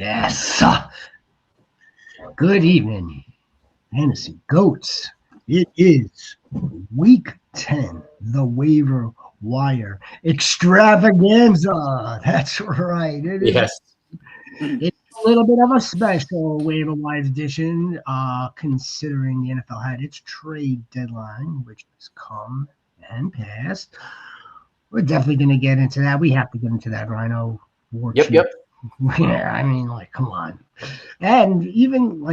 Yes. Good evening, Fantasy Goats. It is week 10, the Waiver Wire extravaganza. That's right. Yes. It's a little bit of a special Waiver Wire edition, considering the NFL had its trade deadline, which has come and passed. We're definitely going to get into that. We have to get into that, Rhino. Yep. Yeah, I mean, like, come on. And even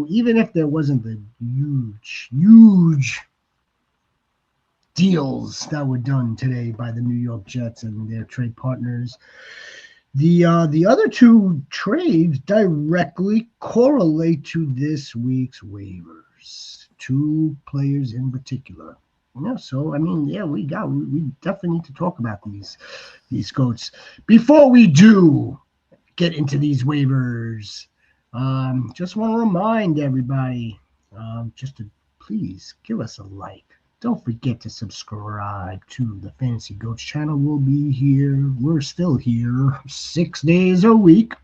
even if there wasn't the huge deals that were done today by the New York Jets and their trade partners, the other two trades directly correlate to this week's waivers. Two players in particular. Yeah, so I mean, yeah, we definitely need to talk about these goats. Before we do get into these waivers, just want to remind everybody, just to please give us a like. Don't forget to subscribe to the Fantasy Goats channel. We'll be here. We're still here 6 days a week.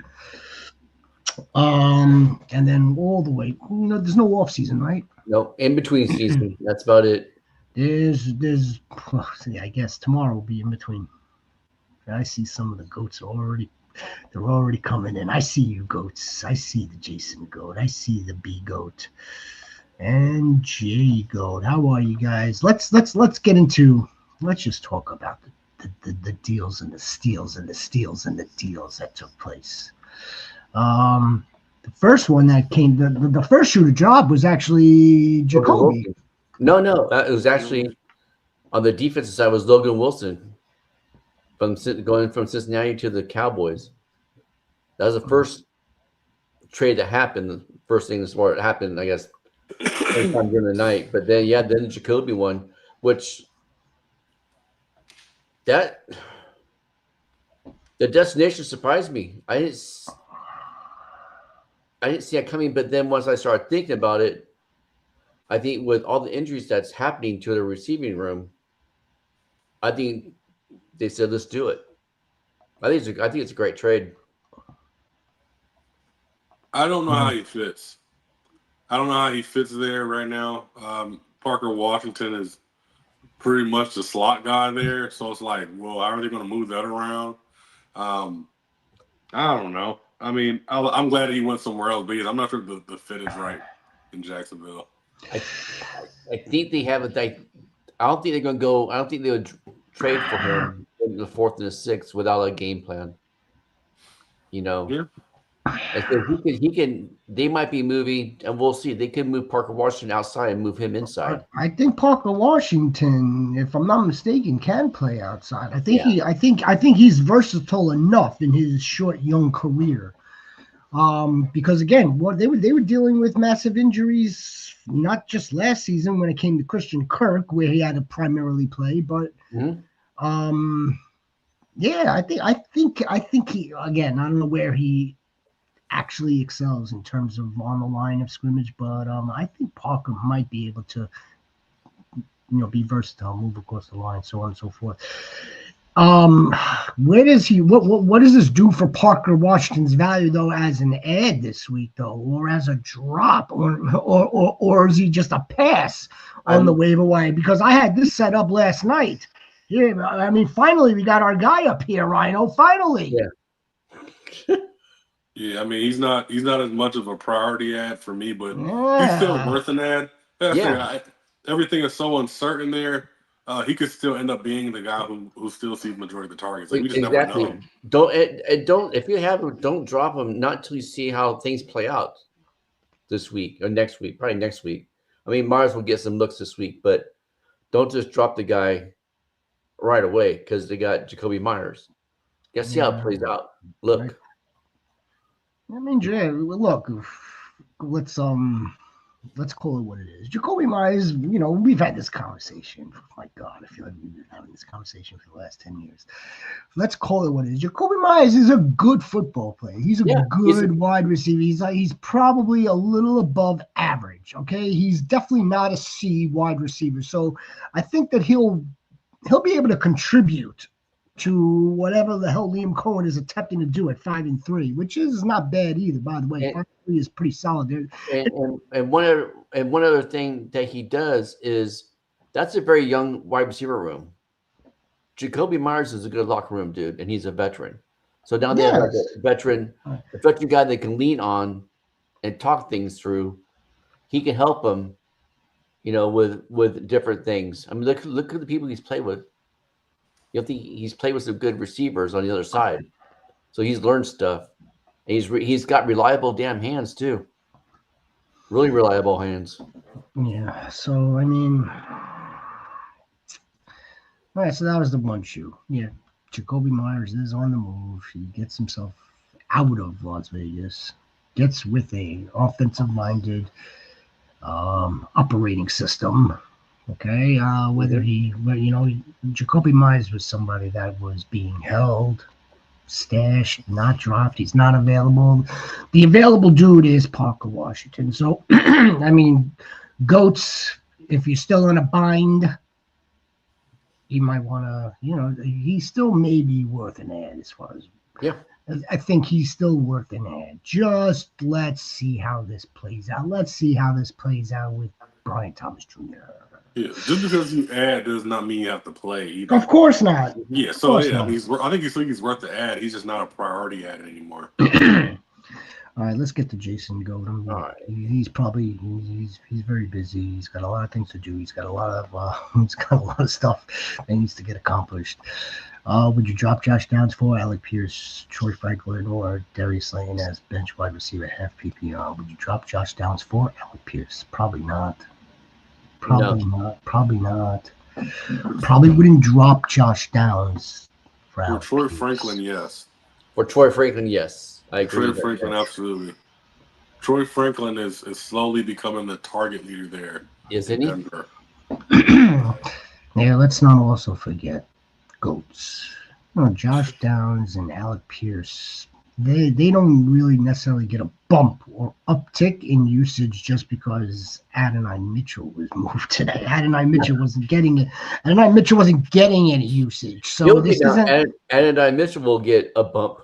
And then all the way. There's no off season, right? No, in between season. That's about it. I guess tomorrow will be in between. I see some of the goats they're already coming in. I see you goats. I see the Jason goat. I see the B goat and J goat. How are you guys? Let's just talk about the deals and the steals and the steals and the deals that took place. The first one that came, the first shooter job was actually Jacoby. No, it was actually on the defensive side was Logan Wilson going from Cincinnati to the Cowboys. That was the first trade that happened. The first thing this morning happened, I guess, sometime during the night. But then the Jacoby one, which the destination surprised me. I didn't see it coming. But then once I started thinking about it, I think with all the injuries that's happening to the receiving room, I think they said, let's do it. I think it's a great trade. I don't know how he fits. I don't know how he fits there right now. Parker Washington is pretty much the slot guy there. So it's like, well, how are they going to move that around? I don't know. I mean, I'm glad he went somewhere else, but I'm not sure the fit is right in Jacksonville. I think they have I don't think they're going to go. I don't think they would trade for him in the 4th and the 6th without a game plan. Yeah. So he can. They might be moving, and we'll see. They could move Parker Washington outside and move him inside. I think Parker Washington, if I'm not mistaken, can play outside. I think he's versatile enough in his short young career. Because again, they were dealing with massive injuries, not just last season when it came to Christian Kirk, where he had to primarily play, but yeah, I think he, again, I don't know where he actually excels in terms of on the line of scrimmage, but I think Parker might be able to, be versatile, move across the line, so on and so forth. Where does he? What does this do for Parker Washington's value though, as an add this week though, or as a drop, or is he just a pass on the waiver wire? Because I had this set up last night. Yeah, I mean, finally we got our guy up here, Rhino. Finally. Yeah. Yeah, I mean, he's not as much of a priority ad for me, but he's still worth an ad. Everything is so uncertain there. He could still end up being the guy who still sees majority of the targets. Like, we just never know. Don't if you have him, don't drop him. Not until you see how things play out this week or next week. Probably next week. I mean, Myers will get some looks this week, but don't just drop the guy right away because they got Jacoby Myers. You got to see how it plays out. Look. Right. I mean, Jay, look, let's call it what it is. Jacoby Myers, we've had this conversation. Oh my God, I feel like we've been having this conversation for the last 10 years. Let's call it what it is. Jacoby Myers is a good football player. He's a good wide receiver. He's probably a little above average, okay? He's definitely not a C wide receiver. So I think that he'll be able to contribute to whatever the hell Liam Cohen is attempting to do at 5-3, which is not bad either, by the way. 5-3 is pretty solid. And one other thing that he does is that's a very young wide receiver room. Jacoby Myers is a good locker room dude, and he's a veteran. So now they have like a veteran guy they can lean on and talk things through. He can help them, with different things. I mean, look at the people he's played with. He's played with some good receivers on the other side, so he's learned stuff. And he's got reliable damn hands too. Really reliable hands. Yeah. So I mean, all right. So that was the one shoe. Yeah. Jacoby Myers is on the move. He gets himself out of Las Vegas. Gets with a offensive-minded operating system. Okay, Jacoby Myers was somebody that was being held, stashed, not dropped. He's not available. The available dude is Parker Washington. So, I mean, Goats, if you're still in a bind, you might want to, he's still maybe worth an ad as far as. Yeah. I think he's still worth an ad. Just let's see how this plays out. Let's see how this plays out with Brian Thomas Jr. Yeah, just because you add does not mean you have to play either. Of course not. Yeah, so yeah, I think he's worth the ad. He's just not a priority ad anymore. All right, let's get to Jason Godum. All right. He's very busy. He's got a lot of things to do. He's got a lot of stuff that needs to get accomplished. Would you drop Josh Downs for Alec Pierce, Troy Franklin, or Darius Slayton as bench wide receiver half PPR? Would you drop Josh Downs for Alec Pierce? Probably not. Probably not. Probably wouldn't drop Josh Downs for Alec Troy Pierce. Franklin, yes. For Troy Franklin, yes. I agree. Troy Franklin, absolutely. Troy Franklin is slowly becoming the target leader there. Isn't he? Yeah, let's not also forget Goats. Josh Downs and Alec Pierce, they don't really necessarily get a bump or uptick in usage just because Adonai Mitchell was moved today. Adonai Mitchell wasn't getting it. Adonai Mitchell wasn't getting any usage. So this isn't. Adonai Mitchell will get a bump.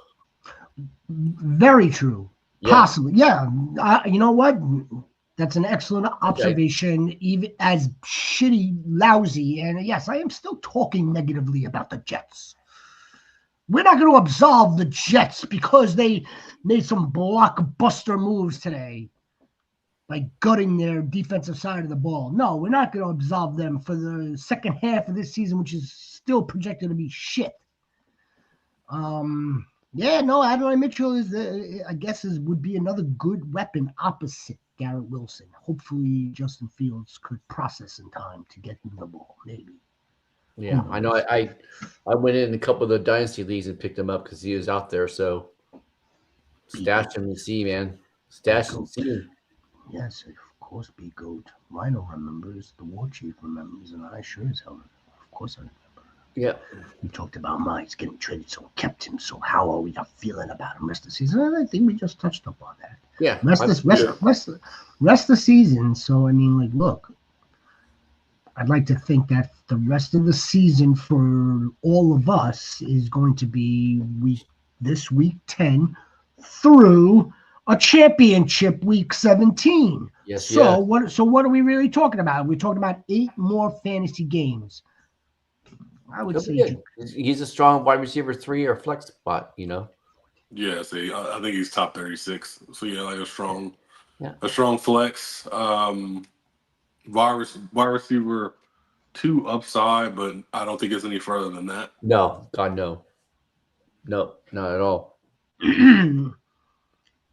Very true. Yeah. Possibly. Yeah. You know what? That's an excellent observation, okay. Even as shitty, lousy. And yes, I am still talking negatively about the Jets. We're not going to absolve the Jets because they made some blockbuster moves today, like gutting their defensive side of the ball. No, we're not going to absolve them for the second half of this season, which is still projected to be shit. Yeah, no, Adonai Mitchell would be another good weapon opposite Garrett Wilson. Hopefully, Justin Fields could process in time to get him the ball, maybe. Yeah, I know. I went in a couple of the dynasty leagues and picked him up because he was out there. So stash him and see, man. Stash and see. Yes, of course, be goat. Rhino remembers, the war chief remembers, and I sure as hell. Of course, I remember. Yeah. We talked about Miles getting traded, so kept him. So how are we not feeling about him rest of the season? I think we just touched up on that. Yeah. Rest of the season. So I mean, like, look, I'd like to think that the rest of the season for all of us is going to be week 10 through a championship week 17. Yes. So what are we really talking about? We're talking about 8 more fantasy games. I would say he's a strong wide receiver 3 or flex spot, Yeah, see, I think he's top 36. So yeah, like a strong flex. Wide receiver 2 upside, but I don't think it's any further than that. No, God, no. No, not at all.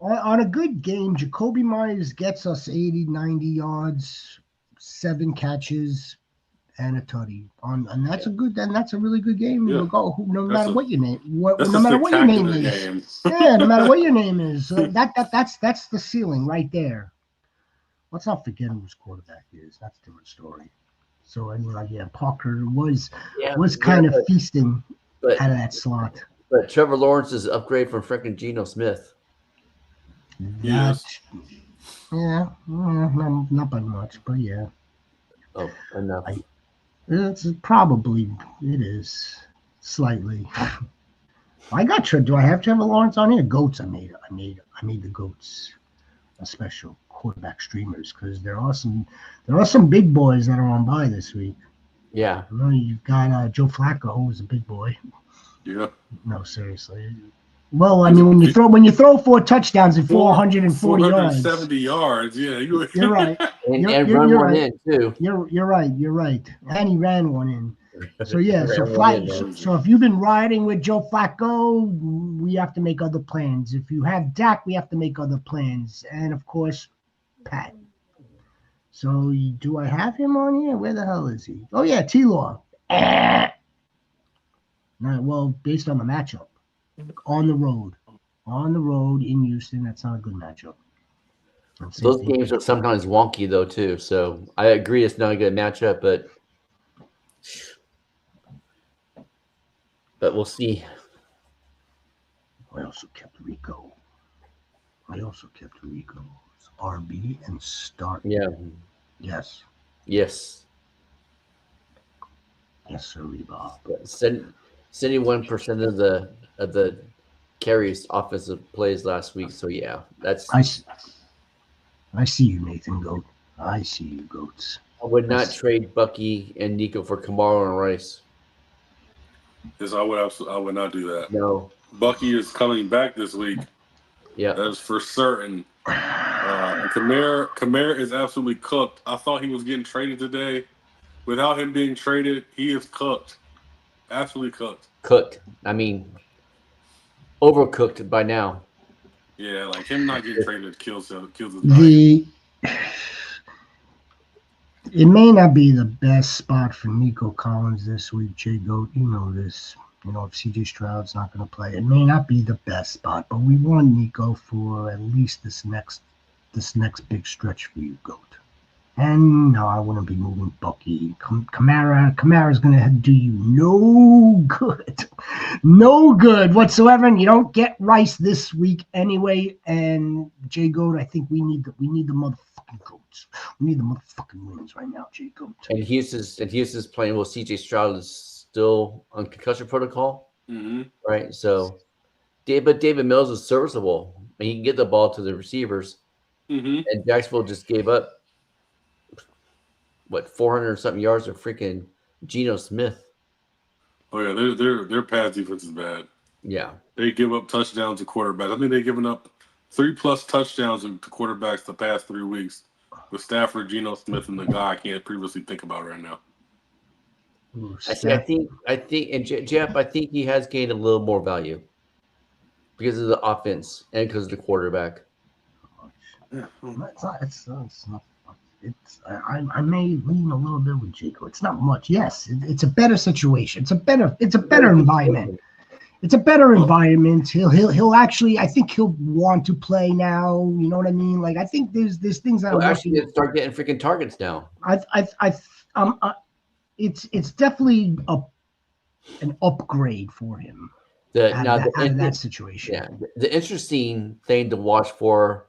On a good game, Jacoby Myers gets us 80, 90 yards, 7 catches, and a tutty. And that's a really good game. Yeah. No matter what your name, no matter what your name is. Yeah, no matter what your name is. That's the ceiling right there. Let's not forget whose quarterback is. That's a different story. So I mean, Parker was kind of feasting out of that slot. But Trevor Lawrence is an upgrade from freaking Geno Smith. Yes. Yeah, not by much, but yeah. Oh, enough. It is. slightly. I got do I have Trevor Lawrence on here? Goats. I made the goats a special quarterback streamers because there are some big boys that are on bye this week. Yeah. You know, you've got Joe Flacco, who's a big boy. Yeah. No, seriously. Well, I mean, when you throw 4 touchdowns and 440 yards, 470 yards. Yeah, you're right. And run you're one right. in too. You're right. You're right. And he ran one in. So yeah. So if you've been riding with Joe Flacco, we have to make other plans. If you have Dak, we have to make other plans. And of course, Pat. So do I have him on here? Where the hell is he? Oh yeah, T-Law. Well, based on the matchup, on the road in Houston, that's not a good matchup. Those games are sometimes wonky though too. So I agree, it's not a good matchup, but we'll see. I also kept Rico's RB and start. Yeah. Yes. Yes. Yes, sir, Bob. 71% of the carries offensive plays last week. So yeah, that's. I see you, Nathan Goat. I see you, Goats. I would not trade Bucky and Nico for Kamara and Rice. Yes, I would not do that. No. Bucky is coming back this week. Yeah, that is for certain. And Kamara is absolutely cooked. I thought he was getting traded today. Without him being traded, he is cooked. Absolutely cooked. Cooked. I mean, overcooked by now. Yeah, like him not getting traded kills his value. It may not be the best spot for Nico Collins this week, Jay Goat. You know this. You know, if CJ Stroud's not going to play, it may not be the best spot, but we want Nico for at least this next big stretch for you, Goat. And no, I wouldn't be moving Bucky. Kamara's going to do you no good whatsoever. And you don't get Rice this week anyway. And Jay Goat, I think we need the motherfucking Goats. We need the motherfucking wins right now, Jay Goat. And Houston's playing. Well, CJ Stroud is still on concussion protocol, right? So, David Mills is serviceable. And he can get the ball to the receivers. And Jacksonville just gave up 400 something yards of freaking Geno Smith. Oh yeah, their pass defense is bad. Yeah, they give up touchdowns to quarterbacks. I think they've given up 3+ touchdowns to quarterbacks the past 3 weeks with Stafford, Geno Smith, and the guy I can't previously think about right now. I think, and Jeff, I think he has gained a little more value because of the offense and because of the quarterback. Yeah, I may lean a little bit with Jaco. It's not much. Yes, it's a better situation. It's a better environment. It's a better environment. He'll actually. I think he'll want to play now. You know what I mean? Like I think there's things that he'll actually start getting freaking targets now. It's definitely an upgrade for him. Out of that situation. Yeah, the interesting thing to watch for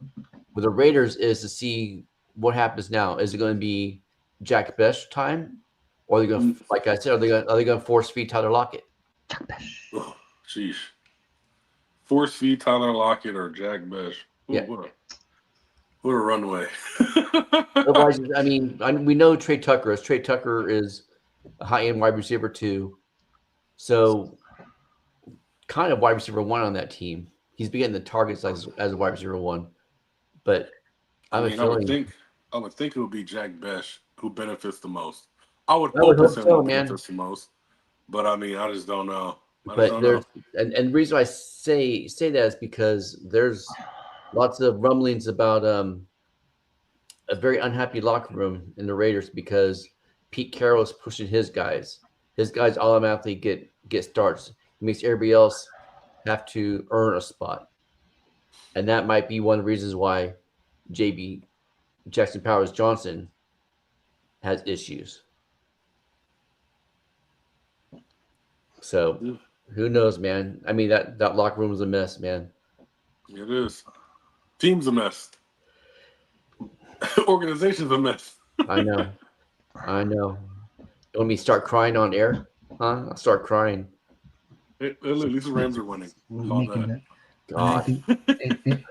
with the Raiders is to see what happens now. Is it going to be Jack Best time, or are they going to, like I said, are they going to force feed Tyler Lockett? Jack Best. Oh, jeez. Force feed Tyler Lockett or Jack Best. Yeah. What a runway. Otherwise, I mean, we know Trey Tucker is a high-end wide receiver too. So kind of wide receiver 1 on that team. He's been getting the targets as a wide receiver 1. But I would think it would be Jack Best who benefits the most. I would hope so, benefits the most. But I mean, I just don't know. And the reason I say that is because there's lots of rumblings about a very unhappy locker room in the Raiders because Pete Carroll is pushing his guys. His guys automatically get starts. It makes everybody else have to earn a spot. And that might be one of the reasons why JB Jackson Powers Johnson has issues. So who knows, man? I mean, that locker room is a mess, man. It is. Team's a mess. Organization's a mess. I know. Don't me start crying on air? Huh? I'll start crying. At least the Rams are winning.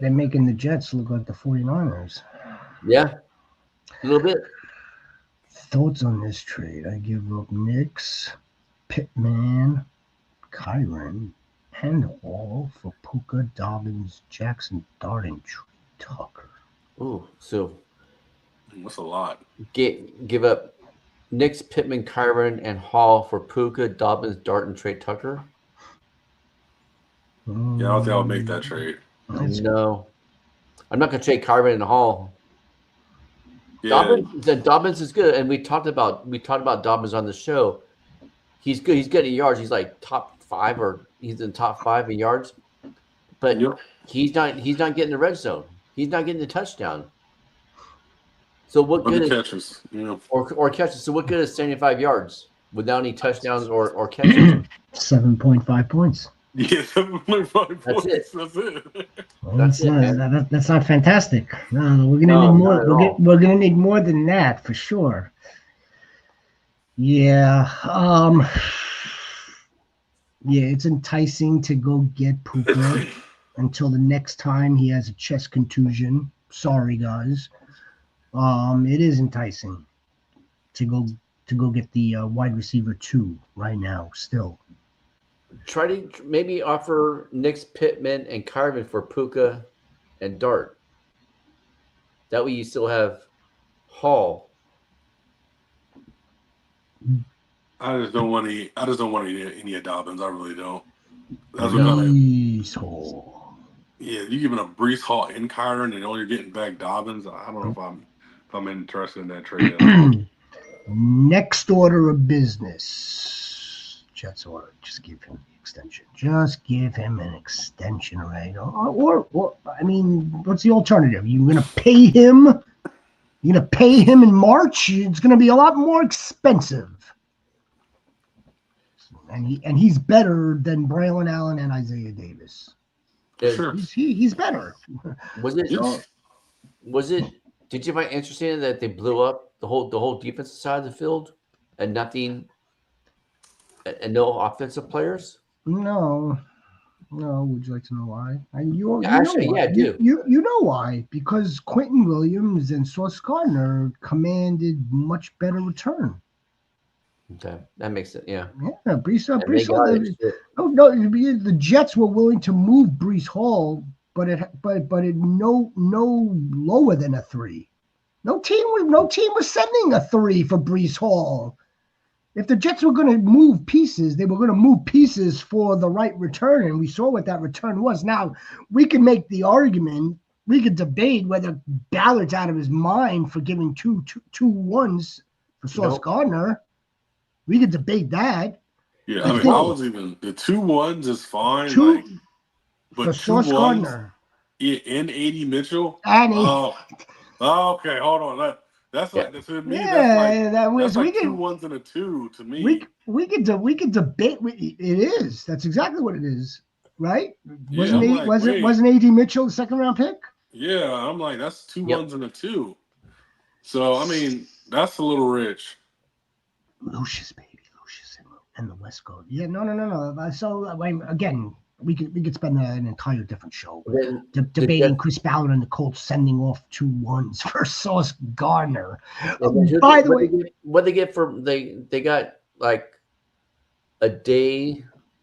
They're making the Jets look like the 49ers. Yeah, a little bit. Thoughts on this trade? I give up Knicks, Pittman, Kyron, and Hall for Puka, Dobbins, Jackson, Dart, and Tucker. Ooh, so that's a lot. Give up Knicks, Pittman, Kyron, and Hall for Puka, Dobbins, Dart, and Trey Tucker. Yeah, I don't think I'll make that trade. No, I'm not going to trade Kyron and Hall. Yeah. Dobbins is good, and we talked about Dobbins on the show. He's good. He's getting yards. He's like top 5, or he's in top 5 in yards. But he's not getting the red zone. He's not getting the touchdown. So what good is catches? Yeah. Or catches? So what good is 75 yards without any touchdowns or catches? 7.5 points. Yeah, 7.5 points. That's it. Well, that's not fantastic. No, we're gonna need more. We're gonna need more than that for sure. Yeah. Yeah, it's enticing to go get Puka until the next time he has a chest contusion. Sorry, guys. It is enticing to go get the wide receiver 2 right now. Still. Try to maybe offer Knicks, Pittman, and Carvin for Puka and Dart. That way you still have Hall. I just don't want any of Dobbins. I really don't. That's Brees Hall. Yeah, you giving up Brees Hall and Kyron, and all you're getting back Dobbins. I don't know if I'm interested in that trade. Next order of business. Jets order. Just give him the extension. Just give him an extension, right? Or I mean, what's the alternative? You're gonna pay him? You're gonna pay him in March? It's gonna be a lot more expensive. And he's better than Braylon Allen and Isaiah Davis. Sure. He's better. Was it? Did you find interesting that they blew up the whole defensive side of the field and nothing? And no offensive players? No. Would you like to know why? I do. You know why? Because Quentin Williams and Sauce Gardner commanded much better return. Okay, that makes it. Yeah. Yeah, Brees Hall. The Jets were willing to move Brees Hall, but it no lower than a 3. No team was sending a 3 for Brees Hall. If the Jets were going to move pieces, they were going to move pieces for the right return, and we saw what that return was. Now, we can make the argument, we could debate whether Ballard's out of his mind for giving two ones for Sauce Gardner. We could debate that. Yeah, I mean, I was even the 2 1s is fine. But for Sauce Gardner. Yeah, and A.D. Mitchell. And okay, hold on. That's like to me. Yeah, that's like 2 1s and a 2 to me. We could debate. It is. That's exactly what it is, right? Yeah, wasn't A.D. Mitchell the 2nd round pick? Yeah, I'm like that's 2 1s and a 2. So I mean that's a little rich. Lucius, baby, Lucius, and the West Coast. Yeah, no. So again. We could spend an entire different show debating Chris Ballard and the Colts sending off 2 1s for Sauce Gardner. By the way, what they get for they got like an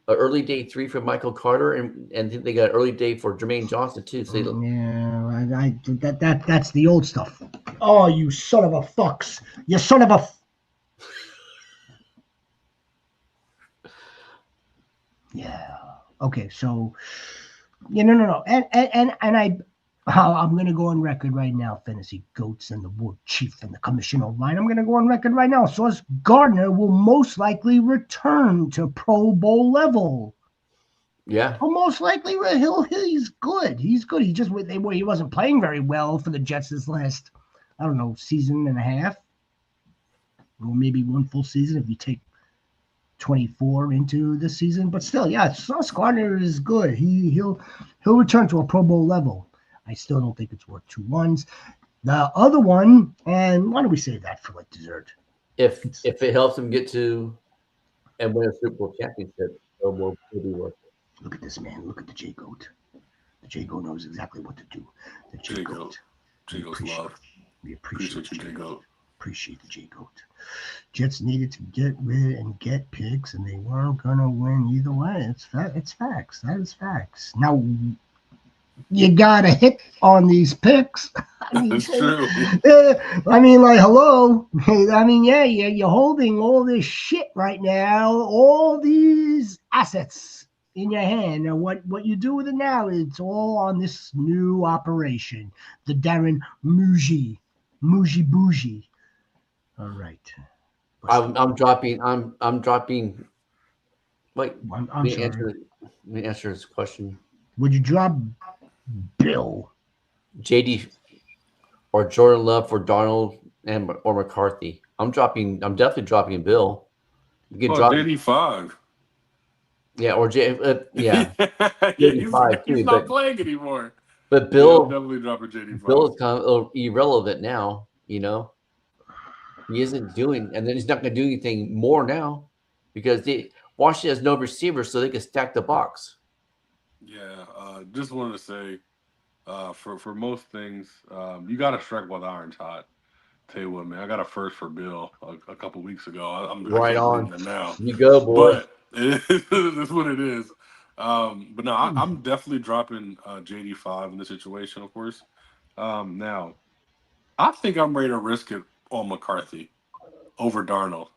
early day 3 for Michael Carter, and they got early day for Jermaine Johnson too. So that's the old stuff. Oh, you son of a fucks! You son of a. Yeah. Okay, so no, and I'm going to go on record right now, Fantasy Goats and the War Chief and the Commissioner Line. I'm going to go on record right now. Sauce Gardner will most likely return to Pro Bowl level. Yeah, most likely he's good. He's good. He wasn't playing very well for the Jets this last season and a half, or maybe 1 full season if you take 24 into this season, but still, yeah, Sauce Gardner is good. He'll return to a Pro Bowl level. I still don't think it's worth 2 1s. The other one, and why don't we say that for dessert? If it helps him get to and win a Super Bowl championship, Will be worth it. Look at this man. Look at the J-Goat. The J-Goat knows exactly what to do. The J-Goat. J-Goat's love. We appreciate you, J-Goat. Appreciate the J-Goat. Jets needed to get rid and get picks, and they weren't going to win either way. It's facts. That is facts. Now, you got to hit on these picks. That's true. I mean, like, hello. I mean, yeah, you're holding all this shit right now, all these assets in your hand. And what you do with it now, it's all on this new operation, the Darren Muji Bougie. All right. I'm dropping. Wait, I'm let me sorry. answer this question. Would you drop Bill? JD or Jordan Love for Darnold or McCarthy? I'm definitely dropping Bill. You can drop JD5. Yeah, or yeah. JD5 he's not playing anymore. But Bill definitely dropping JD5. Bill is kind of irrelevant now. You know, he isn't doing, and then he's not going to do anything more now because Washington has no receivers, so they can stack the box. Yeah, just wanted to say, for most things, you got to strike while the iron's hot. Tell you what, man, I got a first for Bill a couple weeks ago. I'm right on it now. You go, boy. But that's what it is. But no, I'm definitely dropping JD5 in this situation, of course. Now, I think I'm ready to risk it on McCarthy over Darnold,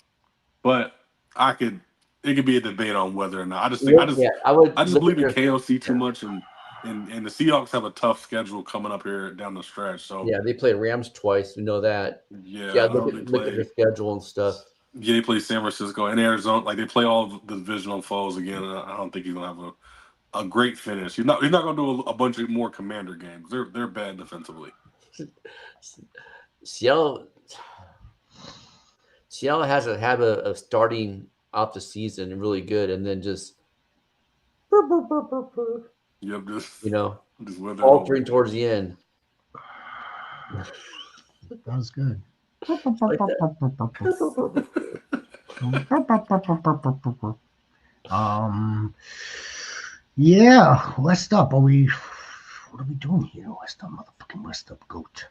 but it could be a debate on whether or not. I just believe in KOC too much, and the Seahawks have a tough schedule coming up here down the stretch. So yeah, they play Rams twice. We know that. Yeah, look at their schedule and stuff. Yeah, they play San Francisco and Arizona. Like they play all the divisional foes again. I don't think he's gonna have a great finish. He's not gonna do a bunch of more Commander games. They're bad defensively. Seattle has a habit of starting off the season really good and then just faltering towards the end. That was good. Yeah, West Up. What are we doing here? West Up, motherfucking West Up goat.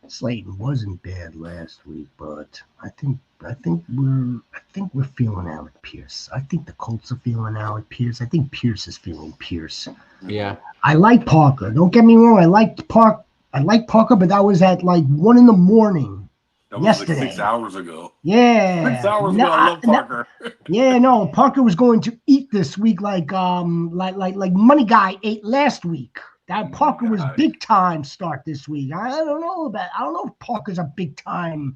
Slayton wasn't bad last week, but I think we're feeling Alec Pierce. I think the Colts are feeling Alec Pierce. I think Pierce is feeling Pierce. Yeah. I like Parker. Don't get me wrong. I like Parker, but that was at like 1 a.m. That was yesterday. Like 6 hours ago. Yeah. 6 hours ago. I love Parker. No, Parker was going to eat this week like Money Guy ate last week. That Parker was big time start this week. I don't know if Parker's a big time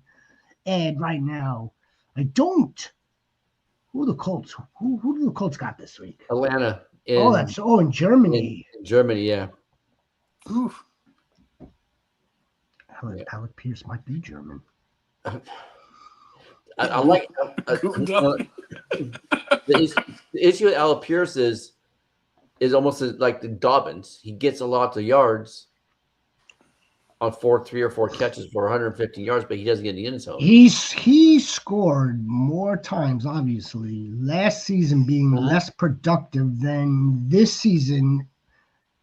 ad right now. I don't. Who are the Colts? Who do the Colts got this week? Atlanta. In Germany. In Germany, yeah. Oof. Alec Pierce might be German. I like the issue with Alec Pierce is almost like the Dobbins. He gets a lot of yards on 3 or 4 catches for 150 yards, but he doesn't get the end zone. He scored more times, obviously, last season being less productive than this season,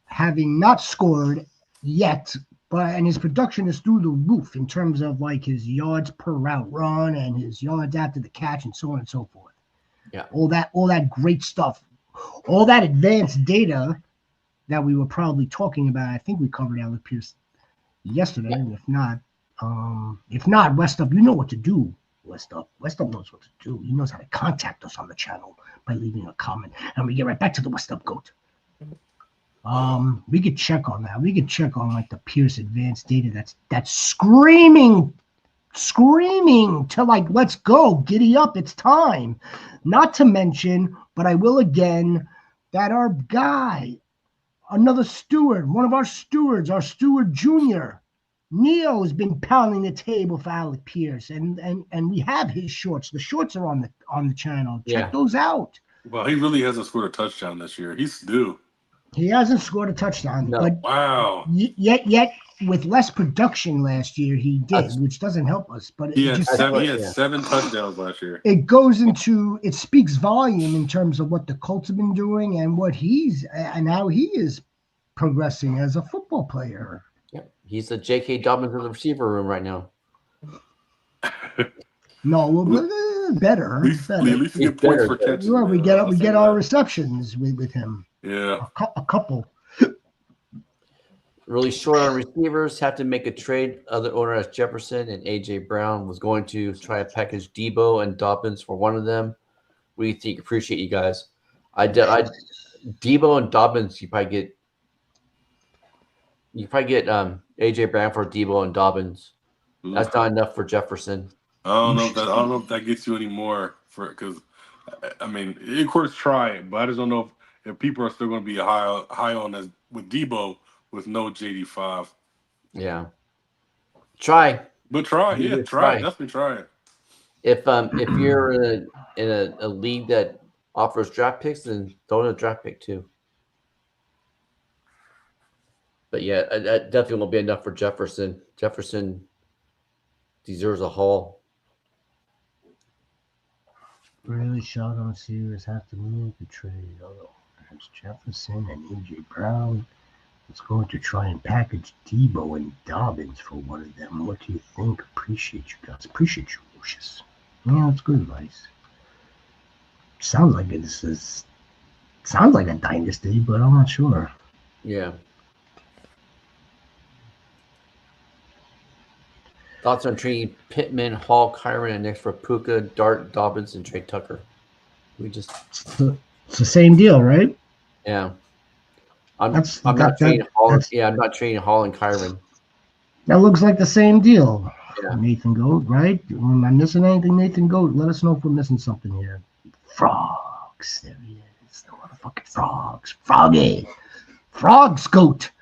having not scored yet. And his production is through the roof in terms of like his yards per route run and his yards after the catch and so on and so forth. Yeah, all that great stuff, all that advanced data that we were probably talking about. I think we covered Alec Pierce yesterday. Yeah. If not, West Up, you know what to do. West Up knows what to do. He knows how to contact us on the channel by leaving a comment, and we get right back to the West Up Goat. We could check on that. We could check on like the Pierce advanced data that's screaming to like, let's go, giddy up, it's time. Not to mention, but I will again, that our guy, another steward, one of our stewards, our steward junior, Neo, has been pounding the table for Alec Pierce, and we have his shorts. The shorts are on the channel. Check those out. Well, he really hasn't scored a touchdown this year. He's due. He hasn't scored a touchdown. No. But wow. Yet with less production last year, he did, which doesn't help us. But he had 7 touchdowns last year. It speaks volume in terms of what the Colts have been doing and and how he is progressing as a football player. Yeah, he's the J.K. Dobbins of the receiver room right now. No, better. At least you get points for catches. Well, we get our receptions with him. Yeah, a couple. Really short on receivers. Have to make a trade. Other owner as Jefferson and A.J. Brown was going to try to package Debo and Dobbins for one of them. What do you think? Appreciate you guys. Debo and Dobbins. You probably get A.J. Brown for Debo and Dobbins. That's not enough for Jefferson. I don't know if that gets you any more because I mean, of course, try it, but I just don't know if people are still going to be high on as with Debo with no JD5. Yeah, try. But try, definitely try it. If you're in a league that offers draft picks, then throw in a draft pick too. But yeah, that definitely won't be enough for Jefferson. Jefferson deserves a haul. Really shocked on receivers have to move the trade. Oh, there's Jefferson and A.J. Brown. It's going to try and package Debo and Dobbins for one of them. What do you think? Appreciate you guys. Appreciate you, Lucius. Yeah, that's good advice. Sounds like a dynasty, but I'm not sure. Yeah. Thoughts on trading Pittman, Hall, Kyron, and next for Puka, Dart, Dobbins, and Trey Tucker? It's the same deal, right? Yeah. I'm not trading Hall and Kyron. That looks like the same deal. Yeah. Nathan Goat, right? Am I missing anything, Nathan Goat? Let us know if we're missing something here. Frogs. There he is. The motherfucking frogs. Froggy. Frogs Goat.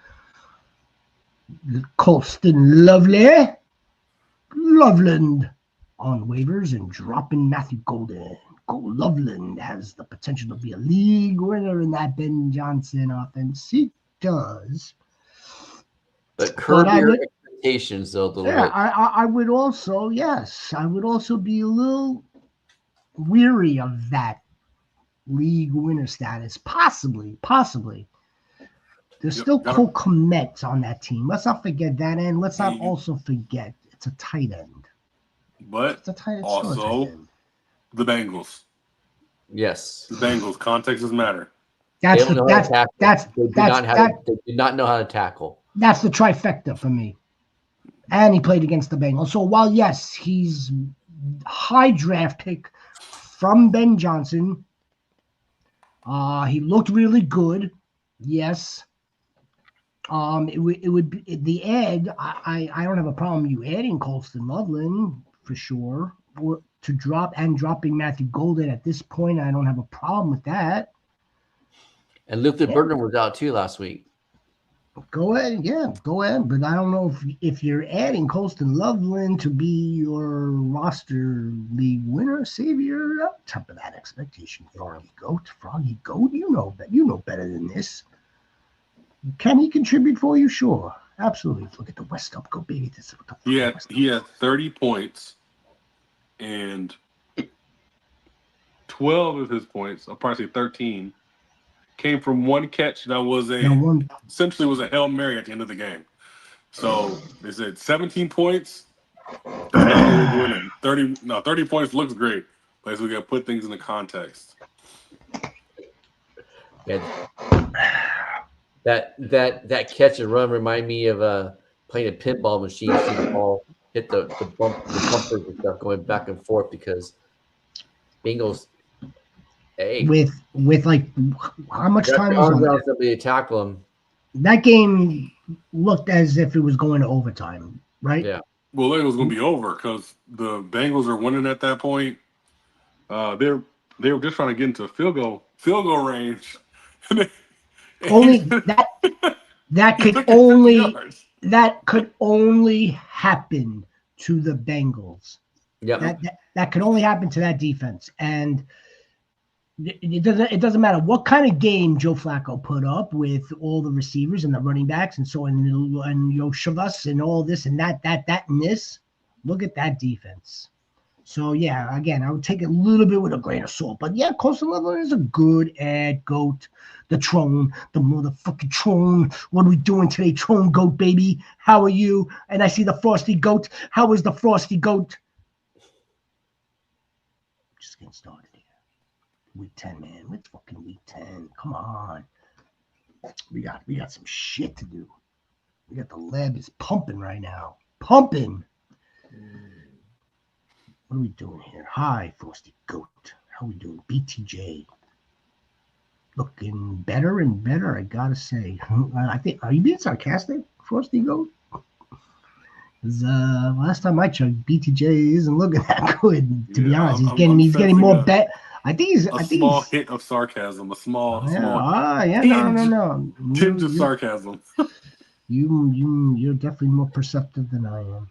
Colston Loveland on waivers and dropping Matthew Golden. Loveland has the potential to be a league winner in that Ben Johnson offense. He does. But curb your expectations, though, a little bit. I would also, I would also be a little weary of that league winner status. Possibly. There's still Cole Kmet on that team. Let's not forget that end. Let's not also forget it's a tight end. But it's a tight end. Also, the Bengals. Yes. The Bengals. Context does matter. They do not know how to tackle. That's the trifecta for me. And he played against the Bengals. So while, yes, he's high draft pick from Ben Johnson, he looked really good. Yes. It would be the ad. I don't have a problem you adding Colston Loveland for sure. Or dropping Matthew Golden at this point, I don't have a problem with that. And Luther Burden was out too last week. Go ahead. But I don't know if you're adding Colston Loveland to be your roster league winner, savior, up top of that expectation. Froggy Goat. You know better than this. Can he contribute for you? Sure, absolutely. Look at the West Up, go baby. He had 30 points. And 12 of his points, I'll probably say 13, came from one catch that was essentially was a Hail Mary at the end of the game. So they said 17 points. 30 points looks great. But we got to put things into context. Yeah. That catch and run remind me of playing a pinball machine. See the ball hit the bumpers and stuff going back and forth because Bengals. Hey, with like how much time was on somebody to tackle him? That game looked as if it was going to overtime, right? Yeah. Well, it was going to be over because the Bengals are winning at that point. They were just trying to get into field goal range. Only that could only happen to the Bengals. Yeah, that could only happen to that defense. And It doesn't matter what kind of game Joe Flacco put up with all the receivers and the running backs and so and Shavas and all this and that and this. Look at that defense. So yeah, again, I would take it a little bit with a grain of salt, but yeah, Coastal Level is a good ad. Goat, the Trone, the motherfucking Trone. What are we doing today, Trone Goat baby? How are you? And I see the Frosty Goat. How is the Frosty Goat? Just getting started here. Week 10, man. It's fucking week 10. Come on. We got some shit to do. We got the lab is pumping right now. Pumping. What are we doing here? Hi, Frosty Goat. How we doing? BTJ. Looking better and better, I gotta say. I think, are you being sarcastic, Frosty Goat? Because last time I checked, BTJ isn't looking that good. To be honest, he's getting more bet. I think he's a small hint of sarcasm. A small no. Tinge of sarcasm. You're definitely more perceptive than I am.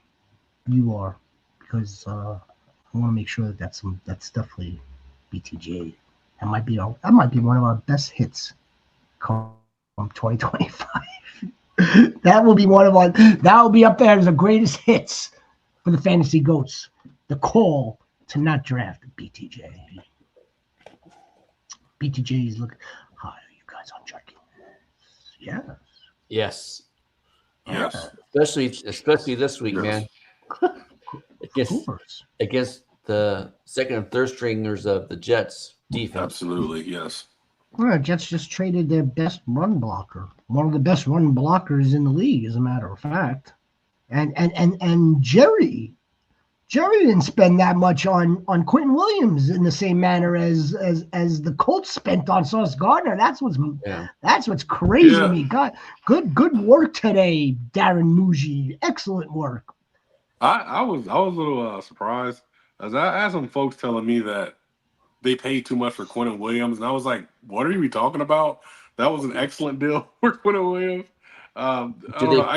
You are, because I want to make sure that's definitely BTJ. That might be one of our best hits come 2025. That will be up there as the greatest hits for the Fantasy Goats. The call to not draft BTJ. BTJ is looking. Hi, are you guys on checking? Yes. Yes. Especially this week, man. against the second and third stringers of the Jets defense. Absolutely, yes. Well, Jets just traded their best run blocker, one of the best run blockers in the league, as a matter of fact. And Jerry didn't spend that much on Quentin Williams in the same manner as the Colts spent on Sauce Gardner. That's what's crazy to me. God, good work today, Darren Muji. Excellent work. I was a little surprised as I had some folks telling me that they paid too much for Quentin Williams, and I was like, "What are you talking about? That was an excellent deal for Quentin Williams." I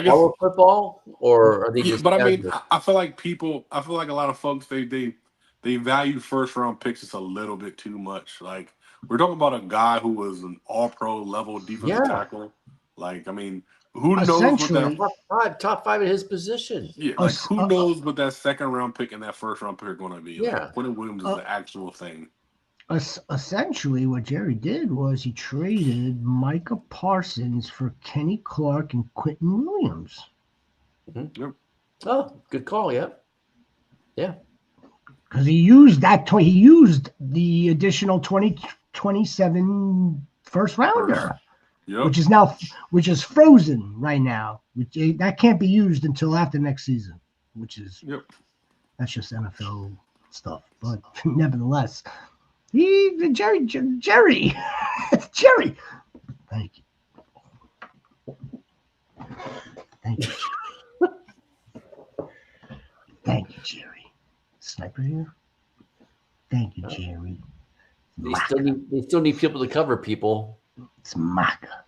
guess football, or are they just? But I mean, I feel like a lot of folks they value first round picks just a little bit too much. Like, we're talking about a guy who was an all pro level defensive tackle. Like, I mean, who knows what that top five in his position? Yeah, like who knows what that second round pick and that first round pick are going to be? Yeah, like, Quentin Williams is the actual thing. Essentially, what Jerry did was he traded Micah Parsons for Kenny Clark and Quentin Williams. Mm-hmm. Yep. Oh, good call. Yep. Yeah. Because he used the additional 2027 first rounder, which is frozen right now. That can't be used until after next season, that's just NFL stuff. But nevertheless. Jerry. Jerry. Thank you. Thank you, Jerry. Sniper here. Thank you, Jerry. They still need people to cover people. It's Maka.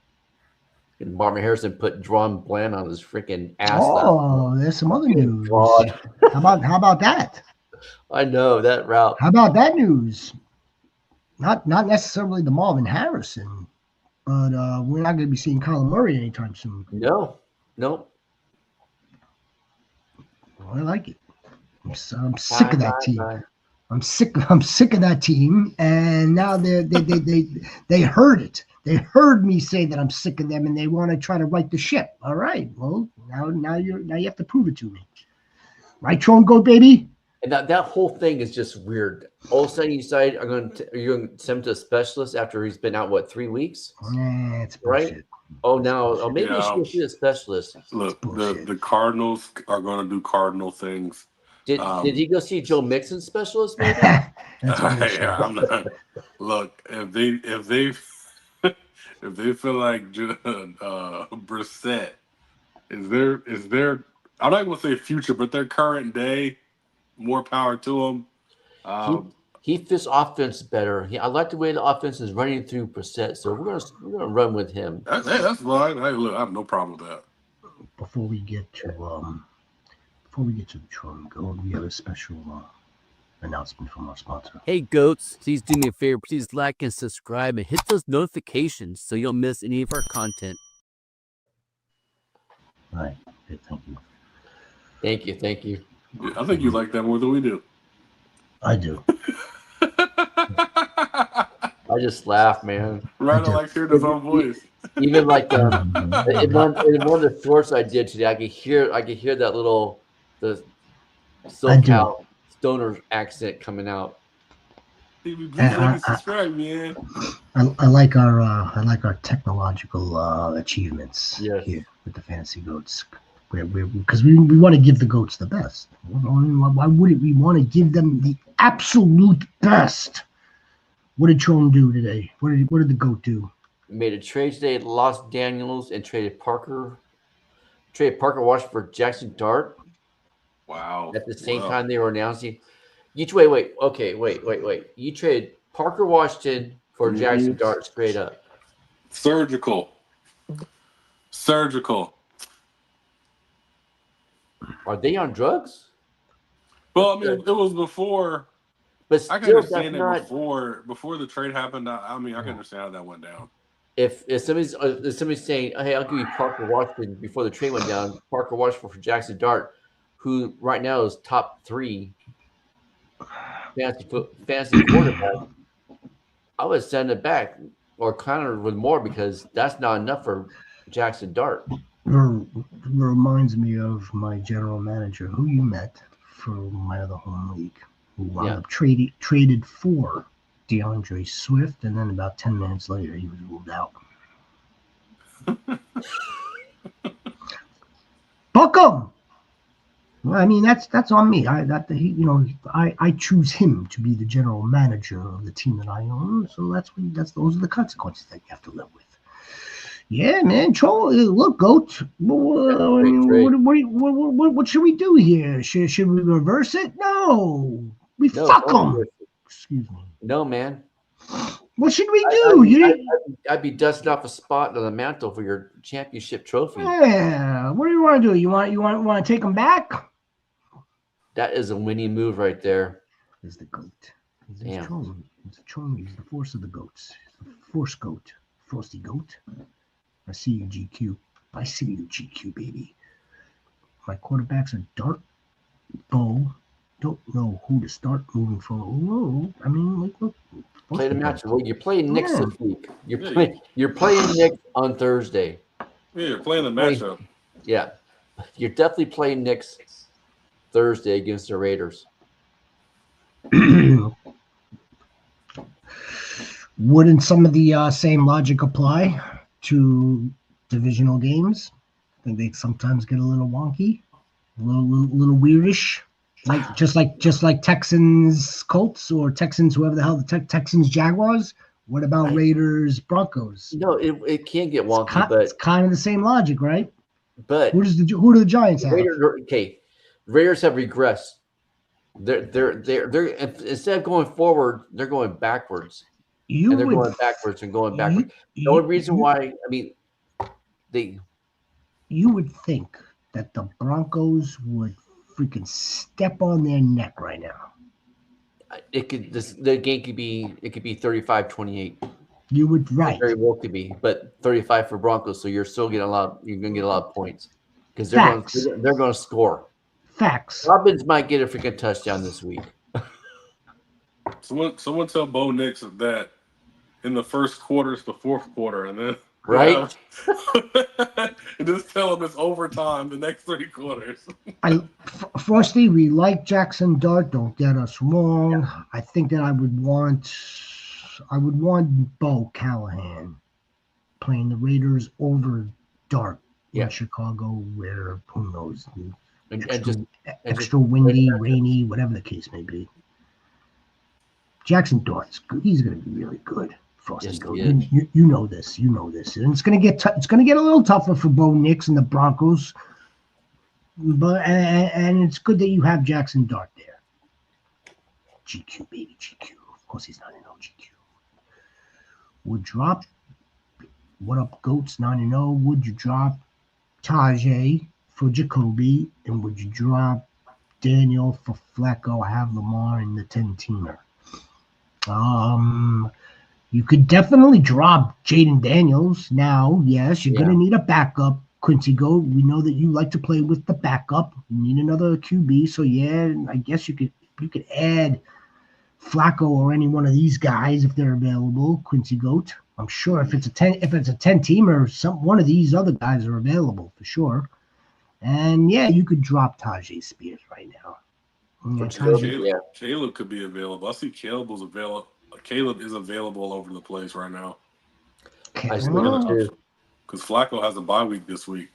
And Marvin Harrison put Drawn Bland on his freaking ass. Oh, there's some other news. How about that? I know that route. How about that news? Not necessarily the Marvin Harrison, but we're not going to be seeing Kyler Murray anytime soon. No. Well, I like it. I'm sick of that team. I'm sick of that team, and now they heard it. They heard me say that I'm sick of them, and they want to try to right the ship. All right. Well, now you have to prove it to me. Right, Tron Goat baby? And that whole thing is just weird. All of a sudden, you decide you're going to send him to a specialist after he's been out 3 weeks? Nah, it's bullshit. Right? Maybe you should see a specialist. Look, the Cardinals are going to do Cardinal things. Did he go see Joe Mixon's specialist? Maybe. I'm not. Look, if they feel like Brissett is their I'm not going to say future, but their current day. More power to him. He fits offense better. I like the way the offense is running through Brissett, so we're gonna run with him. That's fine. I have no problem with that. Before we get to the Tron Goat, we have a special announcement from our sponsor. Hey, goats, please do me a favor. Please like and subscribe and hit those notifications so you don't miss any of our content. All right. Okay, thank you. Thank you. Yeah, I think you like that more than we do. I do. I just laugh, man. Ryder likes hearing his own voice. Even like in one of the shorts I did today, I could hear that the SoCal stoner accent coming out. Please like and subscribe, man. I like our technological achievements here with the Fantasy Goats. Because we want to give the goats the best. Why wouldn't we want to give them the absolute best? What did Tron do today? What did the goat do? Made a trade today, lost Daniels, and traded Parker. Traded Parker Washington for Jackson Dart. Wow. At the same time they were announcing. Wait. You traded Parker Washington for Jackson Dart straight up. Surgical. Are they on drugs? Well, I mean, it was before. But still, I can understand it before the trade happened. I mean, I can understand how that went down. If somebody's saying, "Hey, I'll give you Parker Washington," before the trade went down, Parker Washington for Jackson Dart, who right now is top 3 fantasy quarterback, I would send it back or counter with more because that's not enough for Jackson Dart. Reminds me of my general manager who you met for my other home league, who wound up traded for DeAndre Swift, and then about 10 minutes later he was ruled out. Buck him! I mean, that's on me. I choose him to be the general manager of the team that I own. So those are the consequences that you have to live with. Yeah, man. Look, goat. What should we do here? Should we reverse it? No, fuck them. Excuse me. No, man. What should we do? I'd be dusting off a spot on the mantle for your championship trophy. Yeah. What do you want to do? You want to take them back? That is a winning move right there. He's the goat. Damn. He's a Tron. He's the force of the goats. He's the force goat. Frosty goat. I see you, GQ. I see you, GQ, baby. My quarterbacks are Dart, Bo. Don't know who to start moving forward. Whoa. I mean, look. Play the match. Well, you're playing Knicks this week. You're playing Knicks on Thursday. Yeah, you're playing the matchup. Yeah. You're definitely playing Knicks Thursday against the Raiders. Wouldn't some of the same logic apply to divisional games? I think they sometimes get a little wonky, a little weirdish, just like Texans Colts or Texans whoever the hell the Texans Jaguars. What about Raiders Broncos? No, it can get wonky, but it's kind of the same logic, right? But who do the Giants have? Raiders have regressed. They're instead of going forward, they're going backwards. Going backwards. The only reason why, you would think that the Broncos would freaking step on their neck right now. The game could be 35-28. You would right. It very well could be, but 35 for Broncos, so you're still getting you're gonna get a lot of points because they're gonna score. Facts. Robbins might get a freaking touchdown this week. Someone tell Bo Nix that in the first quarter it's the fourth quarter, and then right. And just tell him it's overtime the next 3 quarters. Frosty, we like Jackson Dart. Don't get us wrong. Yeah. I think that I would want Bo Callahan playing the Raiders over Dart in Chicago, where who knows, extra windy, rainy, whatever the case may be. Jackson Dart's good. He's going to be really good. Frosty goes. You know this, and it's going to get a little tougher for Bo Nix and the Broncos. But and it's good that you have Jackson Dart there. GQ, baby, GQ. Of course, he's not in GQ. Would drop. What up, Goats 9-0? Would you drop Tajay for Jacoby, and would you drop Daniel for Flacco. I have Lamar in the 10-teamer. You could definitely drop Jaden Daniels now. Yes, you're going to need a backup. Quincy Goat, we know that you like to play with the backup. You need another QB. So, yeah, I guess you could add Flacco or any one of these guys if they're available. Quincy Goat. I'm sure if it's a 10-teamer, one of these other guys are available for sure. And, yeah, you could drop Tajay Spears right now. Caleb could be available. I see Caleb was available. Caleb is available all over the place right now. I see him too. Because Flacco has a bye week this week.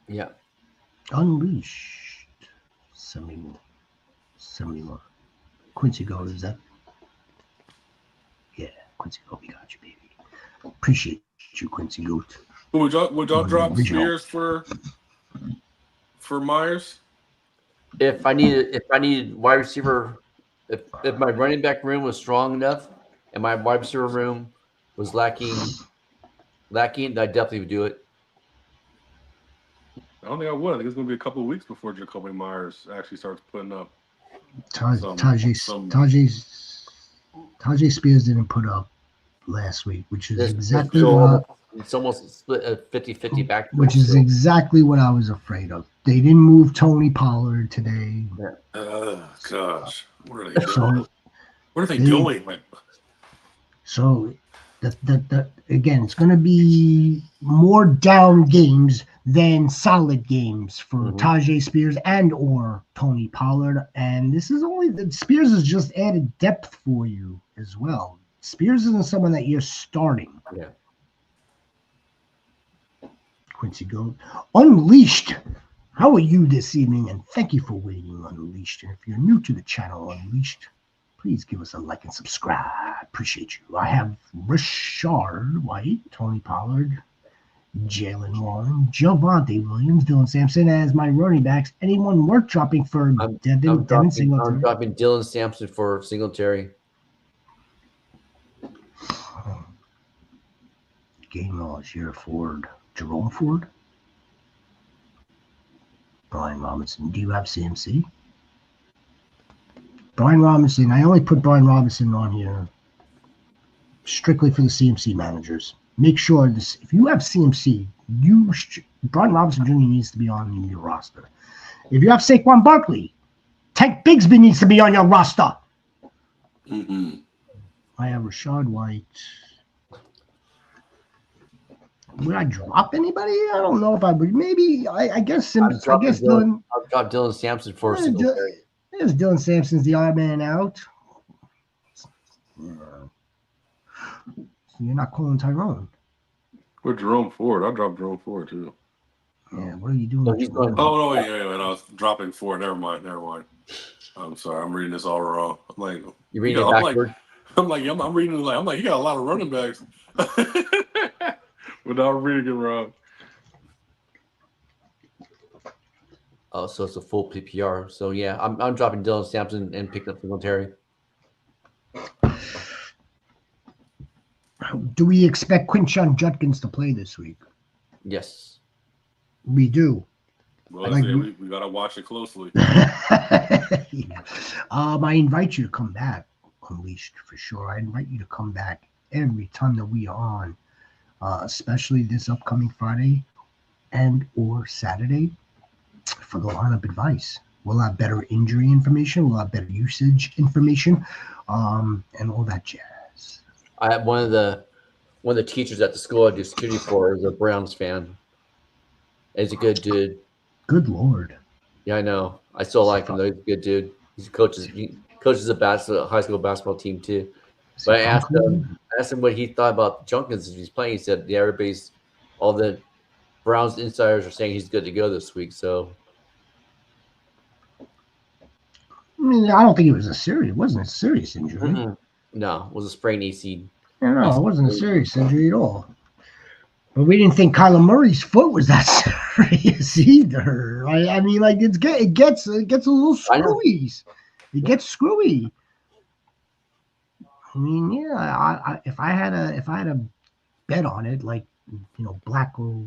Yeah. Unleashed. 71. Quincy Goat, is that? Yeah, Quincy Goat, we got you, baby. Appreciate you, Quincy Goat. Would y'all drop Spears for Myers? If I needed wide receiver, if my running back room was strong enough and my wide receiver room was lacking, then I definitely would do it. I don't think I would. I think it's going to be a couple of weeks before Jacoby Myers actually starts putting up. Tajay Spears didn't put up last week, which is exactly what it's almost split a 50-50 back. Which is exactly what I was afraid of. They didn't move Tony Pollard today. Gosh, what are they doing? What are they doing? So again, it's going to be more down games than solid games for Tajay Spears and or Tony Pollard. And this is Spears has just added depth for you as well. Spears isn't someone that you're starting. Yeah. Quincy Goat. Unleashed. How are you this evening? And thank you for waiting, Unleashed. And if you're new to the channel, Unleashed, please give us a like and subscribe. Appreciate you. I have Rashard White, Tony Pollard, Jalen Warren, Javonte Williams, Dylan Sampson as my running backs. Anyone worth dropping for Devin Singletary? I'm dropping Dylan Sampson for Singletary. Game laws here, Ford. Jerome Ford? Brian Robinson. Do you have CMC? Brian Robinson. I only put Brian Robinson on here strictly for the CMC managers. Make sure this. If you have CMC, Brian Robinson Jr. needs to be on your roster. If you have Saquon Barkley, Tank Bigsby needs to be on your roster. I have Rashard White. Would I drop anybody? I don't know if I would. Maybe I guess Dylan. I'll drop Dylan Sampson for Singletary. There's Dylan Sampson's the odd man out. You're not calling Tyrone. With Jerome Ford. I'll drop Jerome Ford too. Yeah, what are you doing? No, wait. I was dropping Ford. Never mind. I'm sorry. I'm reading this all wrong. I'm like, you're reading it backward? I'm reading it I'm like, you got a lot of running backs. Without reading it wrong. Oh, so it's a full PPR. So yeah, I'm dropping Dylan Sampson and picking up Singletary. Do we expect Quinshon Judkins to play this week? Yes. We do. Well, we got to watch it closely. I invite you to come back, Unleashed, for sure. I invite you to come back every time that we are on, especially this upcoming Friday and or Saturday for the lineup advice. We'll have better injury information. We'll have better usage information, and all that jazz. I have one of the teachers at the school I do security for is a Browns fan. He's a good dude. Good Lord. Yeah, I know. I still like him though. He's a good dude. He coaches a high school basketball team too. But I asked him what he thought about Junkins if he's playing. He said, "Yeah, all the Browns insiders are saying he's good to go this week." So, I mean, I don't think it wasn't a serious injury. Mm-mm. No, it was a sprained AC. No, it wasn't a serious injury at all. But we didn't think Kyler Murray's foot was that serious either. I mean, like it gets a little screwy. It gets screwy. I mean, yeah. If I had a bet on it, like black or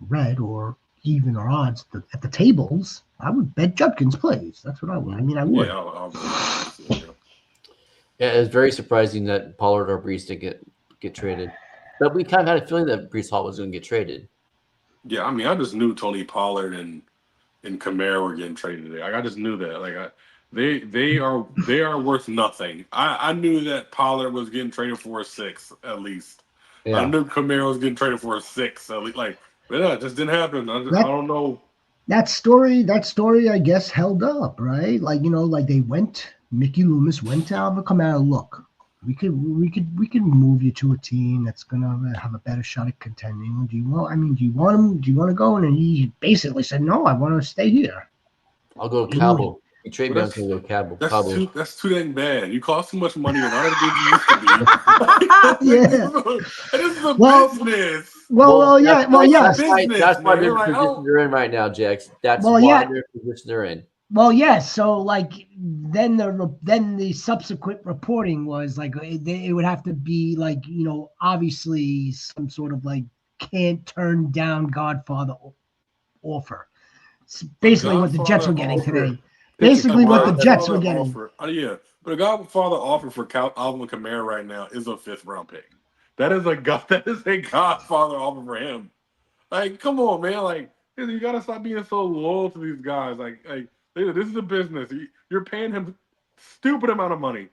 red or even or odds at the tables, I would bet Judkins plays. That's what I would. I mean, I would. Yeah, I'll Yeah, it's very surprising that Pollard or Brees didn't get traded. But we kind of had a feeling that Brees Hall was going to get traded. Yeah, I mean, I just knew Tony Pollard and Kamara were getting traded today. Like, I just knew that. Like, they are worth nothing. I knew that Pollard was getting traded for a 6 at least. Yeah. I knew Kamara was getting traded for a 6 at least. Like, yeah, it just didn't happen. I don't know. That story, I guess, held up, right? Like, like Mickey Loomis went to Alvin Kamara. Look, we could move you to a team that's gonna have a better shot at contending. Do you want him? Do you want to go? And he basically said, no, I want to stay here. I'll go to Cabo. You trade me, I'm going to go to Cabo. That's too dang bad. You cost too much money and not as good as you used to be. Yeah. This is a business. That's why they're in the position they're in right now, Jax. That's why they're in the position they're in. Well, yeah. So, like, then the subsequent reporting was like it would have to be like obviously some sort of like can't turn down Godfather offer. It's basically what the Jets were getting today. Basically, what the Jets were getting. Yeah, but a Godfather offer for Alvin Kamara right now is a 5th round pick. That is a Godfather offer for him. Like, come on, man. Like, you gotta stop being so loyal to these guys. Like, this is a business. You're paying him stupid amount of money,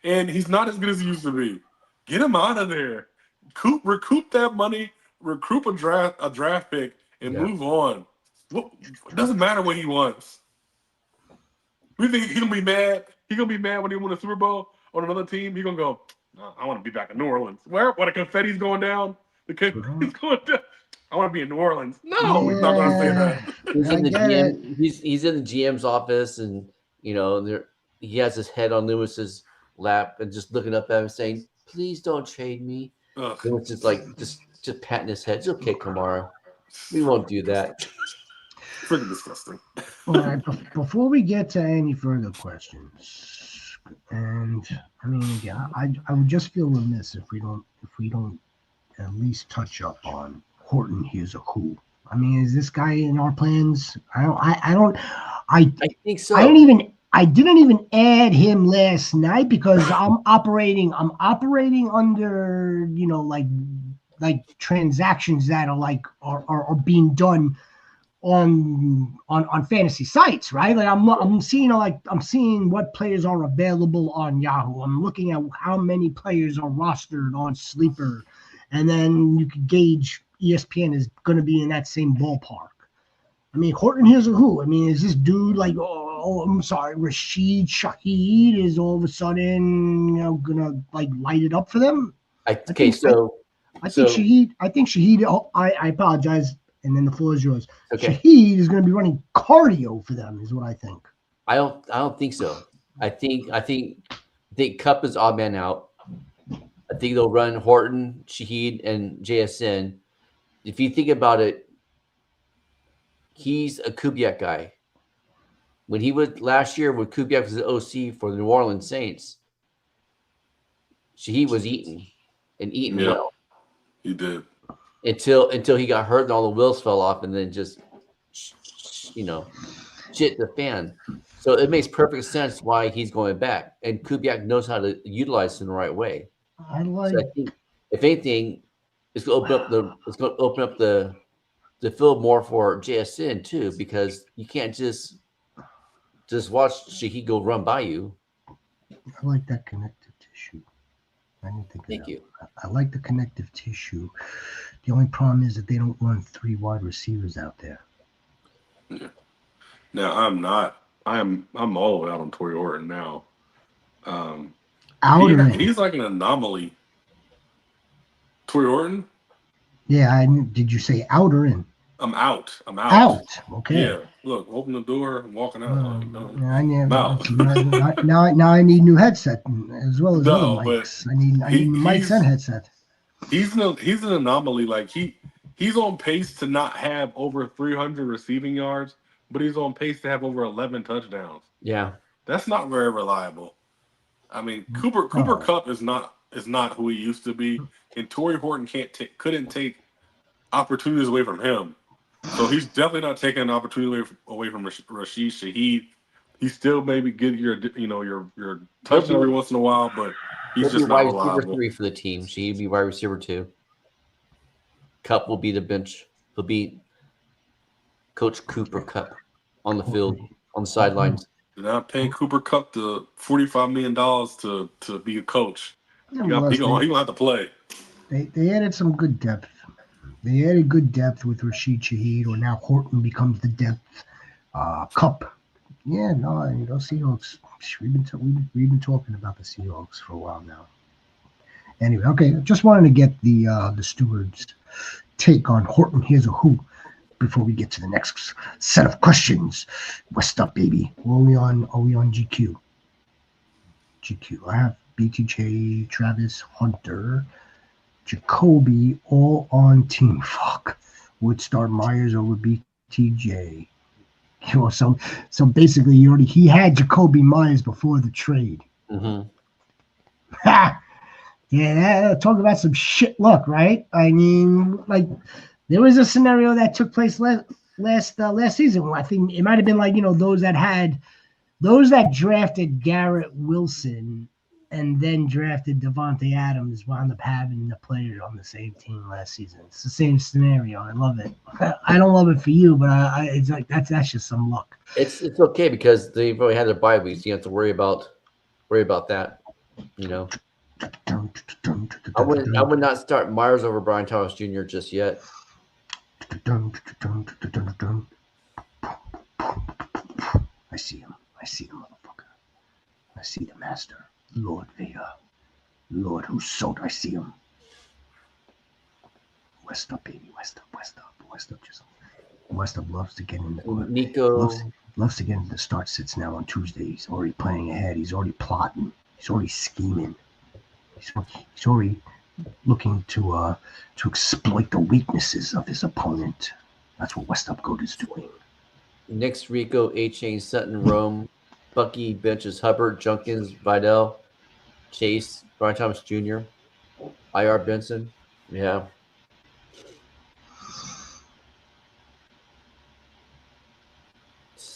and he's not as good as he used to be. Get him out of there. Recoup that money. Recoup a draft pick and move on. It doesn't matter what he wants. We think he's gonna be mad. He's gonna be mad when he win a Super Bowl on another team. He's gonna go, I want to be back in New Orleans. Where the confetti's going down? The confetti's going down. I want to be in New Orleans. No, he's not gonna say that. He's in the GM. He's in the GM's office, and he has his head on Lewis's lap and just looking up at him, saying, "Please don't trade me." Lewis is like just patting his head. It's okay, Kamara. We won't do that. Freaking disgusting. All right, before we get to any further questions, and I mean, again, I would just feel remiss if we don't at least touch up on Horton. Here's a who. I mean, is this guy in our plans? I think so. I didn't even add him last night because I'm operating under like transactions that are being done on fantasy sites, right? Like I'm seeing what players are available on Yahoo. I'm looking at how many players are rostered on Sleeper, and then you could gauge ESPN is going to be in that same ballpark. I mean, Horton here's a who. I mean, is this dude like I'm sorry, Rashid Shaheed is all of a sudden gonna like light it up for them? I think Shaheed. Oh, I apologize. And then the floor is yours. Okay. Shaheed is going to be running cardio for them, is what I think. I don't think so. I think Kupp is odd man out. I think they'll run Horton, Shaheed, and JSN. If you think about it, he's a Kubiak guy. When he was last year, when Kubiak was the OC for the New Orleans Saints, Shaheed was eating well. He did. Until he got hurt and all the wheels fell off, and then just shit the fan. So it makes perfect sense why he's going back, and Kubiak knows how to utilize him the right way. I think if anything, it's going to open up the field more for JSN too, because you can't just watch Shaheed go run by you. I like that connective tissue. I didn't think Thank you. I like the connective tissue. The only problem is that they don't run 3 wide receivers out there. Yeah. Now I'm not. I'm all the way out on Torrey Horton now. He's like an anomaly. Torrey Horton? Yeah, did you say out or in? I'm out. Out. Okay. Yeah. Look, open the door. I'm walking out. Now I need new headset as well as other mics. I need mics and headset. He's an anomaly. Like he's on pace to not have over 300 receiving yards, but he's on pace to have over 11 touchdowns. Yeah, that's not very reliable. I mean, Cooper Kupp is not who he used to be, and Torrey Horton couldn't take opportunities away from him. So he's definitely not taking an opportunity away from Rashid Shaheed. He still maybe get your touch every once in a while, but he's just not wide receiver reliable. 3 for the team. She'd be wide receiver 2. Cup will be the bench. He'll be Coach Cooper Cup on the field, on the sidelines. They're not paying Cooper Cup the $45 million to be a coach. He gonna have to play. They added some good depth. They added good depth with Rashid Shaheed, or now Horton becomes the depth. Cup. Yeah, no, Seahawks. We've been talking about the Seahawks for a while now. Anyway, okay, just wanted to get the steward's take on Horton. Here's a who before we get to the next set of questions. What's up, baby? Are we on GQ? GQ. I have BTJ, Travis Hunter, Jacoby, all on team. Fuck. Would start Myers over BTJ. So basically, he had Jacoby Myers before the trade. Mm-hmm. Ha! Yeah, talk about some shit luck, right? I mean, like, there was a scenario that took place last season. I think it might have been like, those that drafted Garrett Wilson and then drafted Devontae Adams wound up having the players on the same team last season. It's the same scenario. I love it. I don't love it for you, but it's like that's just some luck. It's okay because they've already had their bye weeks. You have to worry about that. I would not start Myers over Brian Thomas Jr. just yet. I see him, motherfucker. I see the master, Lord Vader, Lord who sold. I see him. West up, baby. West up loves to get in the Nico loves to get into the start sits now on Tuesday. He's already planning ahead. He's already plotting. He's already scheming. He's already looking to exploit the weaknesses of his opponent. That's what West Up Goat is doing. Knicks, Rico, A-Chain, Sutton, Rome, Bucky, benches, Hubbard, Junkins, Vidal, Chase, Brian Thomas Jr., IR Benson. Yeah.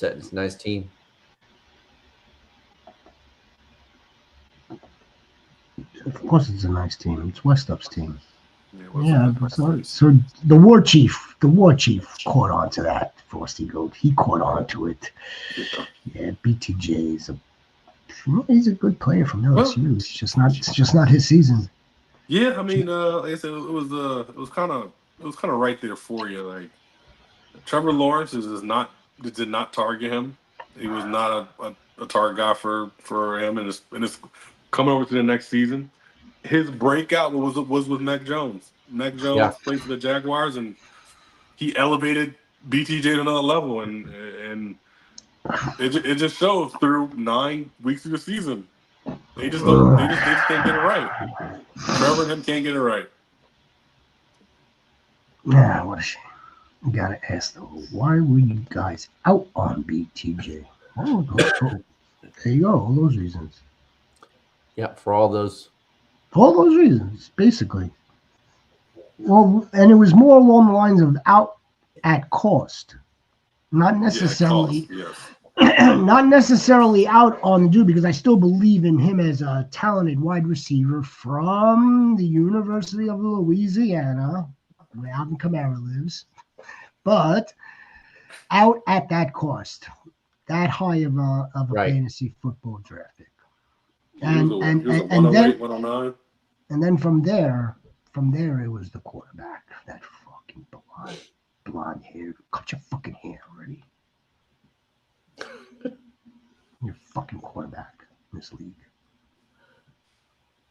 It's a nice team. Of course, it's a nice team. It's West Up's team. Yeah, so the war chief caught on to that. Frosty Goat, he caught on to it. Yeah, BTJ is he's a good player from LSU. It's just not his season. Yeah, I mean, like I said, it was kind of right there for you. Like Trevor Lawrence did not target him. He was not a target guy for him, and it's coming over to the next season. His breakout was with Mac Jones. Mac Jones played for the Jaguars, and he elevated BTJ to another level, and it just shows through 9 weeks of the season. They just can't get it right. Trevor and him can't get it right. Yeah, what a shame. You gotta ask though, why were you guys out on BTJ? Oh, there you go, all those reasons. Yeah, for all those reasons, basically. Well, and it was more along the lines of out at cost, not necessarily, not necessarily out on the dude, because I still believe in him as a talented wide receiver from the University of Louisiana, where Alvin Kamara lives, but out at that cost, that high of a fantasy football draft pick. And then from there it was the quarterback. That fucking blonde hair. Cut your fucking hair already. You're fucking quarterback in this league.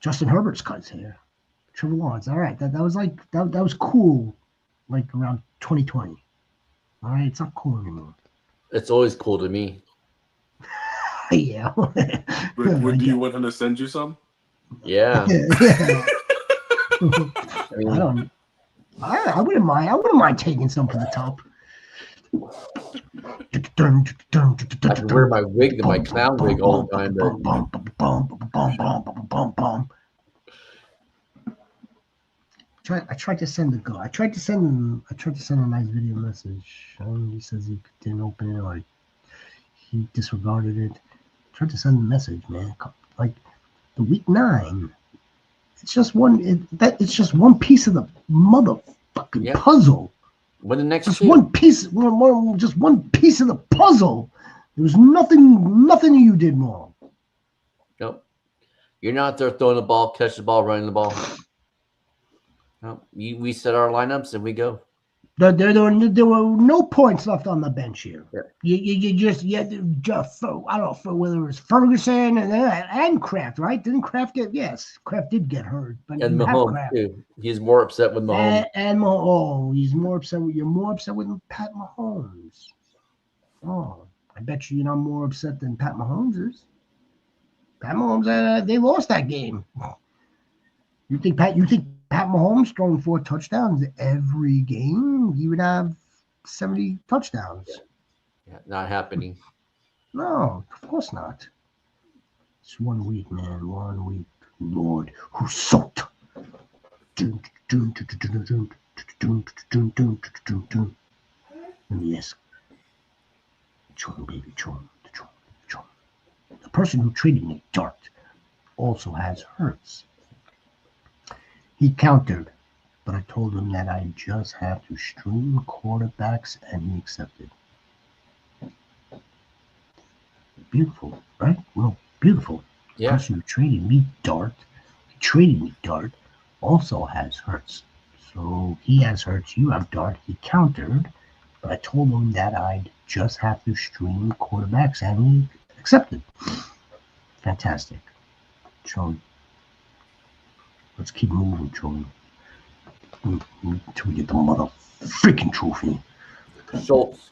Justin Herbert's cut his hair. Trevor Lawrence. All right, that was like that was cool, like around 2020. All right, it's not cool anymore. It's always cool to me. Yeah. Do you want him to send you some? Yeah. I wouldn't mind. I wouldn't mind taking some from the top. I can wear my wig, my clown wig all the time. I tried to send a go. I tried to send a nice video message. He says he didn't open it or he disregarded it. I tried to send a message, man. Like the week 9. It's just one. It's just one piece of the motherfucking puzzle. When the next just one piece, just one piece of the puzzle. There was nothing you did wrong. Nope. You're not there throwing the ball, catch the ball, running the ball. No, we set our lineups and we go. There were no points left on the bench here. Yeah. You just for, I don't know, for whether it was Ferguson and Kraft, right? Didn't Kraft get? Yes, Kraft did get hurt, but and Mahomes too. He's more upset with Mahomes. He's more upset. You're more upset with Pat Mahomes. Oh, I bet you're not more upset than Pat Mahomes is. Pat Mahomes, they lost that game. You think Pat Mahomes throwing 4 touchdowns every game, he would have 70 touchdowns. Yeah, not happening. No, of course not. It's 1 week, man. 1 week. Lord, who soaked? Yes. Chum, baby, chum. The person who traded me, Dart, also has hurts. He countered, but I told him that I just have to stream quarterbacks, and he accepted. Beautiful, right? Well, beautiful. Yeah. The person who traded me, Dart, also has hurts. So he has hurts, you have Dart. He countered, but I told him that I'd just have to stream quarterbacks, and he accepted. Fantastic. Sean. Let's keep moving, Joey. Until we get the mother freaking trophy. Schultz.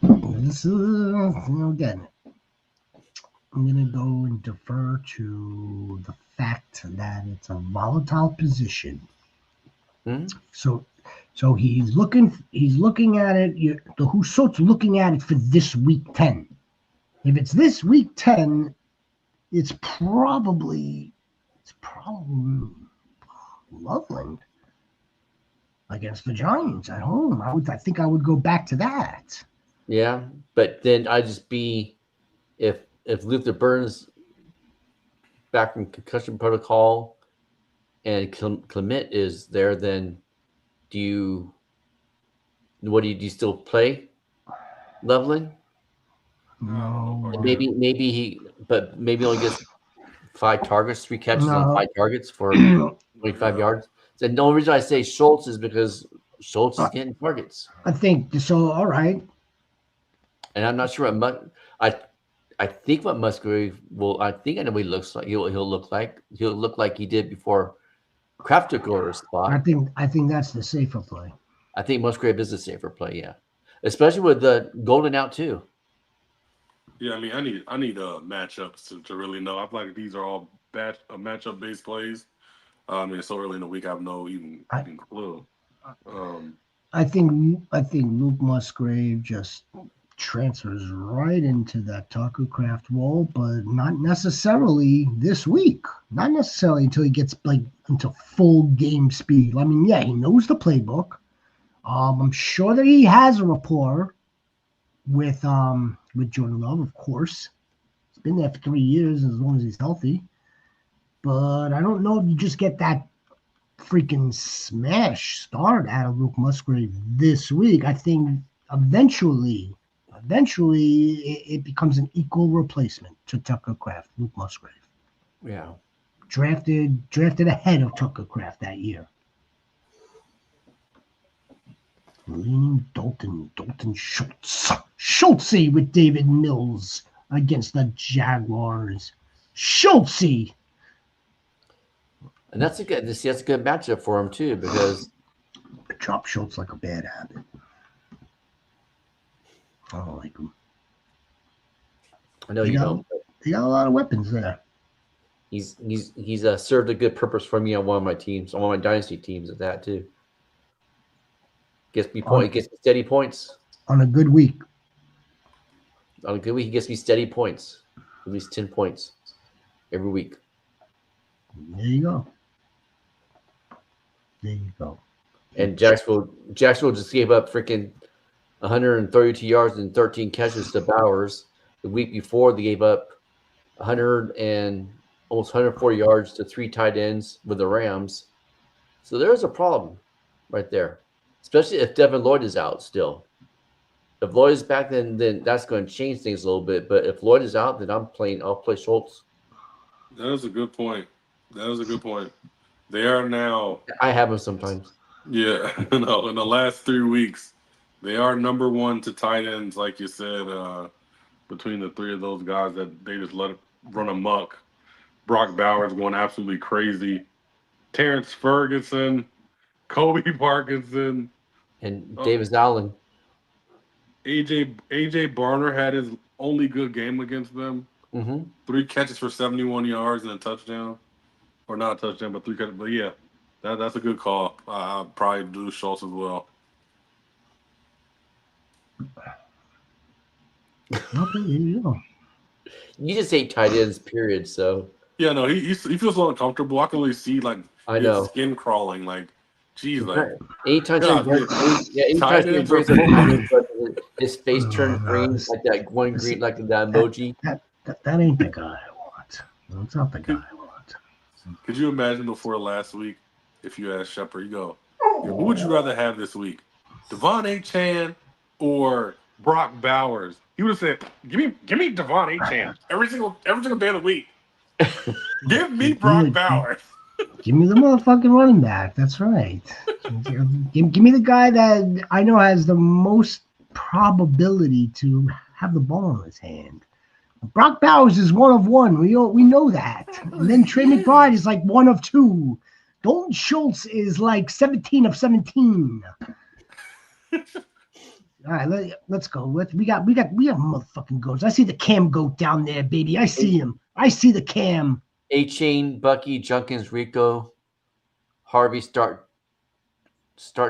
This is, again, I'm going to go and defer to the fact that it's a volatile position. Mm-hmm. So he's looking at it. The Husot's looking at it for this week 10. If it's this week 10, it's probably Loveland against the Giants at home. I think I would go back to that. Yeah, but then I'd just be if Luther Burns back from concussion protocol and Clement is there, then do you still play Loveland? No. Maybe he only gets 5 targets, 3 catches on 5 targets for 25 yards. So the only reason I say Schultz is because Schultz is getting targets. I think so. All right. And I'm not sure what I think what Musgrave will. I think I know what he looks like. He'll look like he did before Kraft took over his spot. I think that's the safer play. I think Musgrave is a safer play, yeah, especially with the Golden out too. Yeah, I mean, I need matchups to really know. I feel like these are all matchup based plays. I mean, so early in the week, I have no even clue. I think Luke Musgrave just transfers right into that Taco Craft role, but not necessarily this week. Not necessarily until he gets into full game speed. I mean, yeah, he knows the playbook. I'm sure that he has a rapport with Jordan Love, of course. He's been there for 3 years as long as he's healthy. But I don't know if you just get that freaking smash start out of Luke Musgrave this week. I think eventually it becomes an equal replacement to Tucker Craft, Luke Musgrave. Yeah. Drafted ahead of Tucker Craft that year. Leaning Dalton Schultz. Schultzy with David Mills against the Jaguars. Schultzy. And that's a good matchup for him too, because I drop Schultz like a bad habit. I don't like him. I know you don't. He got a lot of weapons there. He's served a good purpose for me on one of my teams, on one of my dynasty teams at that too. Gets me steady points on a good week. On a good week, he gets me steady points, at least 10 points every week. There you go. There you go. And Jacksonville just gave up freaking 132 yards and 13 catches to Bowers. The week before, they gave up 100 and almost 140 yards to 3 tight ends with the Rams. So there's a problem right there, especially if Devin Lloyd is out still. If Lloyd is back, then that's going to change things a little bit. But if Lloyd is out, then I'll play Schultz. That is a good point. They are now. I have him sometimes. Yeah, no. In the last 3 weeks, they are number one to tight ends, like you said. Between the three of those guys that they just let it run amok. Brock Bowers going absolutely crazy. Terrence Ferguson, Kobe Parkinson, And Davis Allen. AJ Barner had his only good game against them. Mm-hmm. 3 catches for 71 yards and a touchdown. Or not a touchdown, but 3 catches. But yeah, that's a good call. I'll probably do Schultz as well. Okay, there you go. You just hate tight ends, period. So Yeah, no, he feels so uncomfortable. I can really see like I know. his skin crawling. Like, geez, like anytime God, tight ends are- his face turned green, like that one green, like that emoji. That ain't the guy I want. That's not the guy I want. Could you imagine before last week if you asked Shepard, you go, who would you rather have this week? Devon A. Chan or Brock Bowers? He would have said, give me Devon A. Chan every single day of the week. Give me Brock Bowers. Give me the motherfucking running back. That's right. Give me the guy that I know has the most probability to have the ball in his hand. Brock Bowers is 1 of 1. We know that. And then Trey McBride is like 1 of 2. Dalton Schultz is like 17 of 17. All right, let's go. We have motherfucking goats. I see the Cam goat down there, baby. I see him. I see the Cam. A-Chain, Bucky, Junkins, Rico, Harvey, start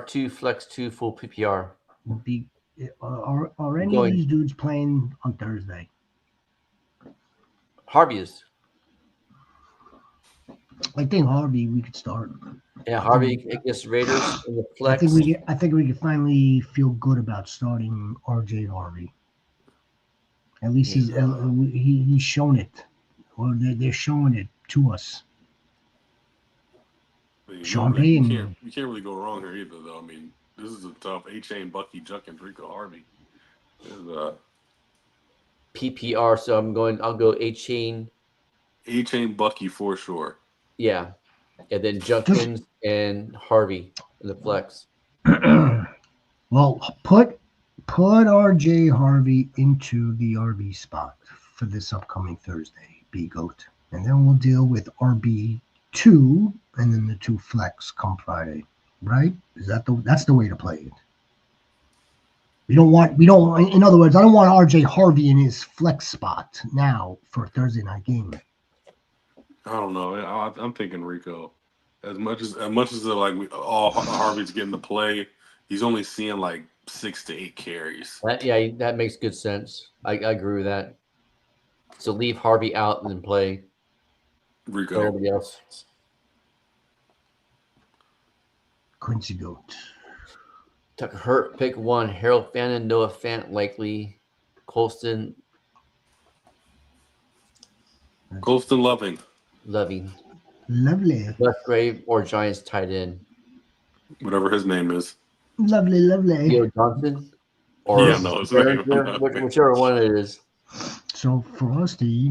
2, flex 2, full PPR. Are any of these dudes playing on Thursday? Harvey is. I think Harvey we could start. Yeah, Harvey against Raiders in the flex. I think we can finally feel good about starting RJ Harvey. At least he's shown it, or they're showing it to us. Sean Payton. You can't really go wrong here either, though. I mean, this is a tough A-Chain, Bucky, Junkins, Rico, Harvey. PPR, so I'll go A-Chain. A-Chain, Bucky for sure. Yeah. And then Junkins and Harvey in the flex. Well, put RJ Harvey into the RB spot for this upcoming Thursday, B-Goat. And then we'll deal with RB2 and then the 2 flex come Friday. Right? That's the way to play it. In other words, I don't want RJ Harvey in his flex spot now for a Thursday night game. I don't know. I'm thinking Rico. As much as Harvey's getting to play, he's only seeing like 6 to 8 carries. That makes good sense. I agree with that. So leave Harvey out and then play Rico. Everybody else. Quincy Goat. Tucker Hurt, pick 1. Harold Fannin, Noah Fant, likely. Colston Loving. Lovely. Musgrave or Giants tight end. Whatever his name is. Lovely. Theo Johnson or whichever one it is. So Frosty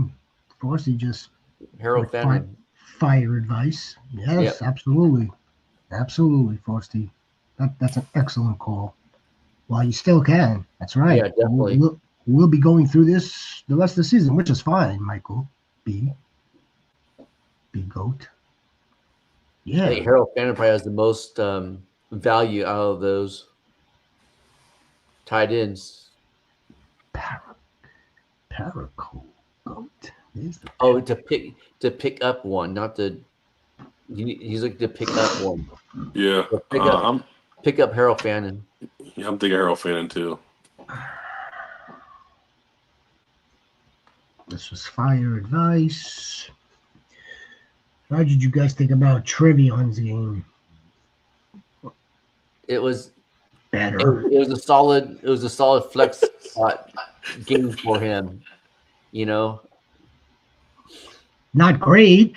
just Harold Fannin. Fire advice. Yes, yep. Absolutely, Frosty. That's an excellent call. While you still can. That's right. Yeah, definitely. We'll be going through this the rest of the season, which is fine, Michael. B Goat. Yeah. I think Harold Fannin probably has the most value out of those tight ends. Paraco Goat. To pick up one, not to. He's looking to pick up one. Yeah. So pick up Harold Fannin. Yeah, I'm thinking Harold Fannin too. This was fire advice. How did you guys think about Trevion's game? It was Better. it was a solid flex game for him. You know, Not great.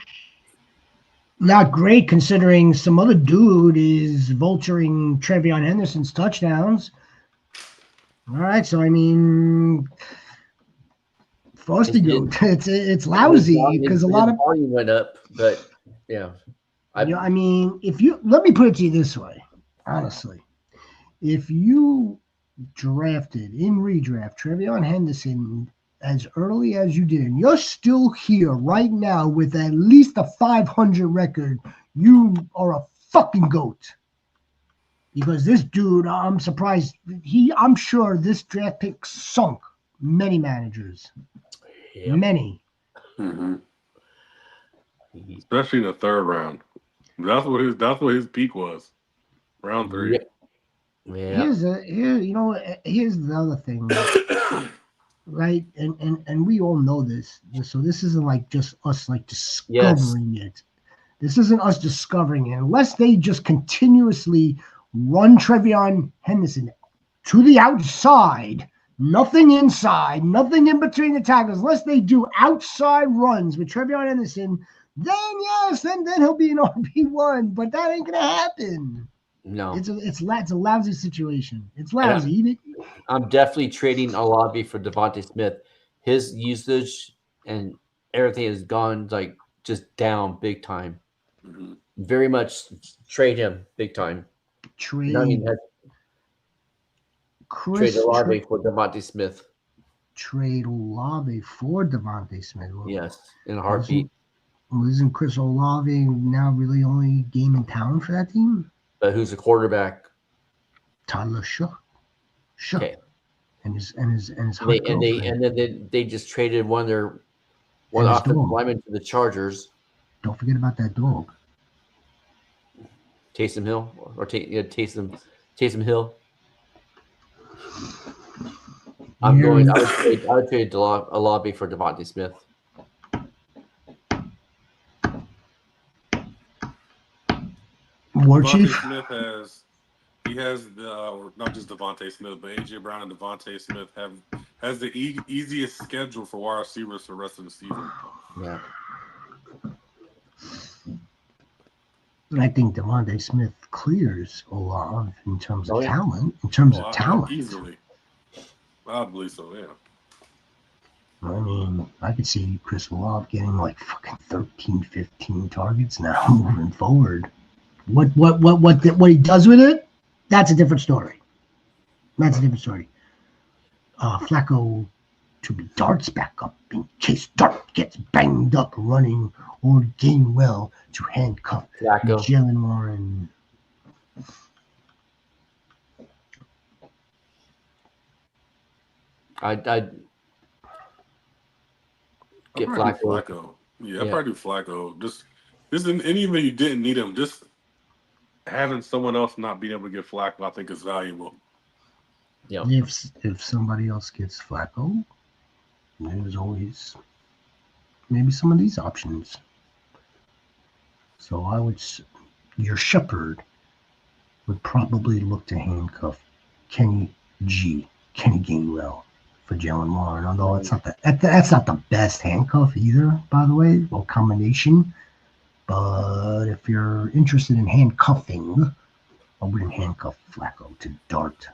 Not great considering some other dude is vulturing Trevion Henderson's touchdowns. All right, so I mean, FantasyGoats, it's lousy because a lot of volume went up, but yeah, I mean, if you let me put it to you this way, honestly, if you drafted in redraft Trevion Henderson as early as you did, and you're still here right now with at least a 500 record, you are a fucking goat. Because this dude, I'm surprised. I'm sure this draft pick sunk many managers. Yep. Many. Mm-hmm. Especially in the third round. That's what his peak was. Round 3. Yep. Yeah. Here's the other thing. Right? And we all know this. So this isn't like just us like discovering it. This isn't us discovering it. Unless they just continuously run Trevion Henderson to the outside, nothing inside, nothing in between the tackles. Unless they do outside runs with Trevion Henderson, then yes, then he'll be an RB1. But that ain't gonna happen. No, it's a lousy situation. It's lousy. I'm definitely trading Olabi for Devontae Smith. His usage and everything has gone like just down big time. Mm-hmm. Very much trade him big time. Trade Olave for Devontae Smith. Trade Olave for Devontae Smith. Well, yes, in a heartbeat. Isn't Chris Olave now really only game in town for that team? But who's the quarterback? Tyler Shook. Okay. And his and then they just traded one offensive lineman to the Chargers. Don't forget about that dog. Taysom Hill or Taysom Hill. I would trade Olabi for Devontae Smith. War Chief Smith has not just Devontae Smith, but AJ Brown and Devontae Smith has the easiest schedule for wide receivers for the rest of the season. Yeah. I think Devontae Smith clears Olave in terms of talent. In terms of talent, easily. I believe so. Yeah. I mean, I could see Chris Olave getting like fucking 13, 15 targets now moving forward. What he does with it? That's a different story. Flacco to be darts back up in case Dart gets banged up running or Gainwell to handcuff Jalen Warren. I'd get Flacco. Yeah, I'd probably do Flacco. Just and even if you didn't need him, just having someone else not being able to get Flacco, I think is valuable. Yeah. If somebody else gets Flacco, there's always maybe some of these options. So your shepherd would probably look to handcuff Kenny Gainwell for Jalen Warren. Although that's not the best handcuff either, by the way, or combination. But if you're interested in handcuffing, I wouldn't handcuff Flacco to Dart.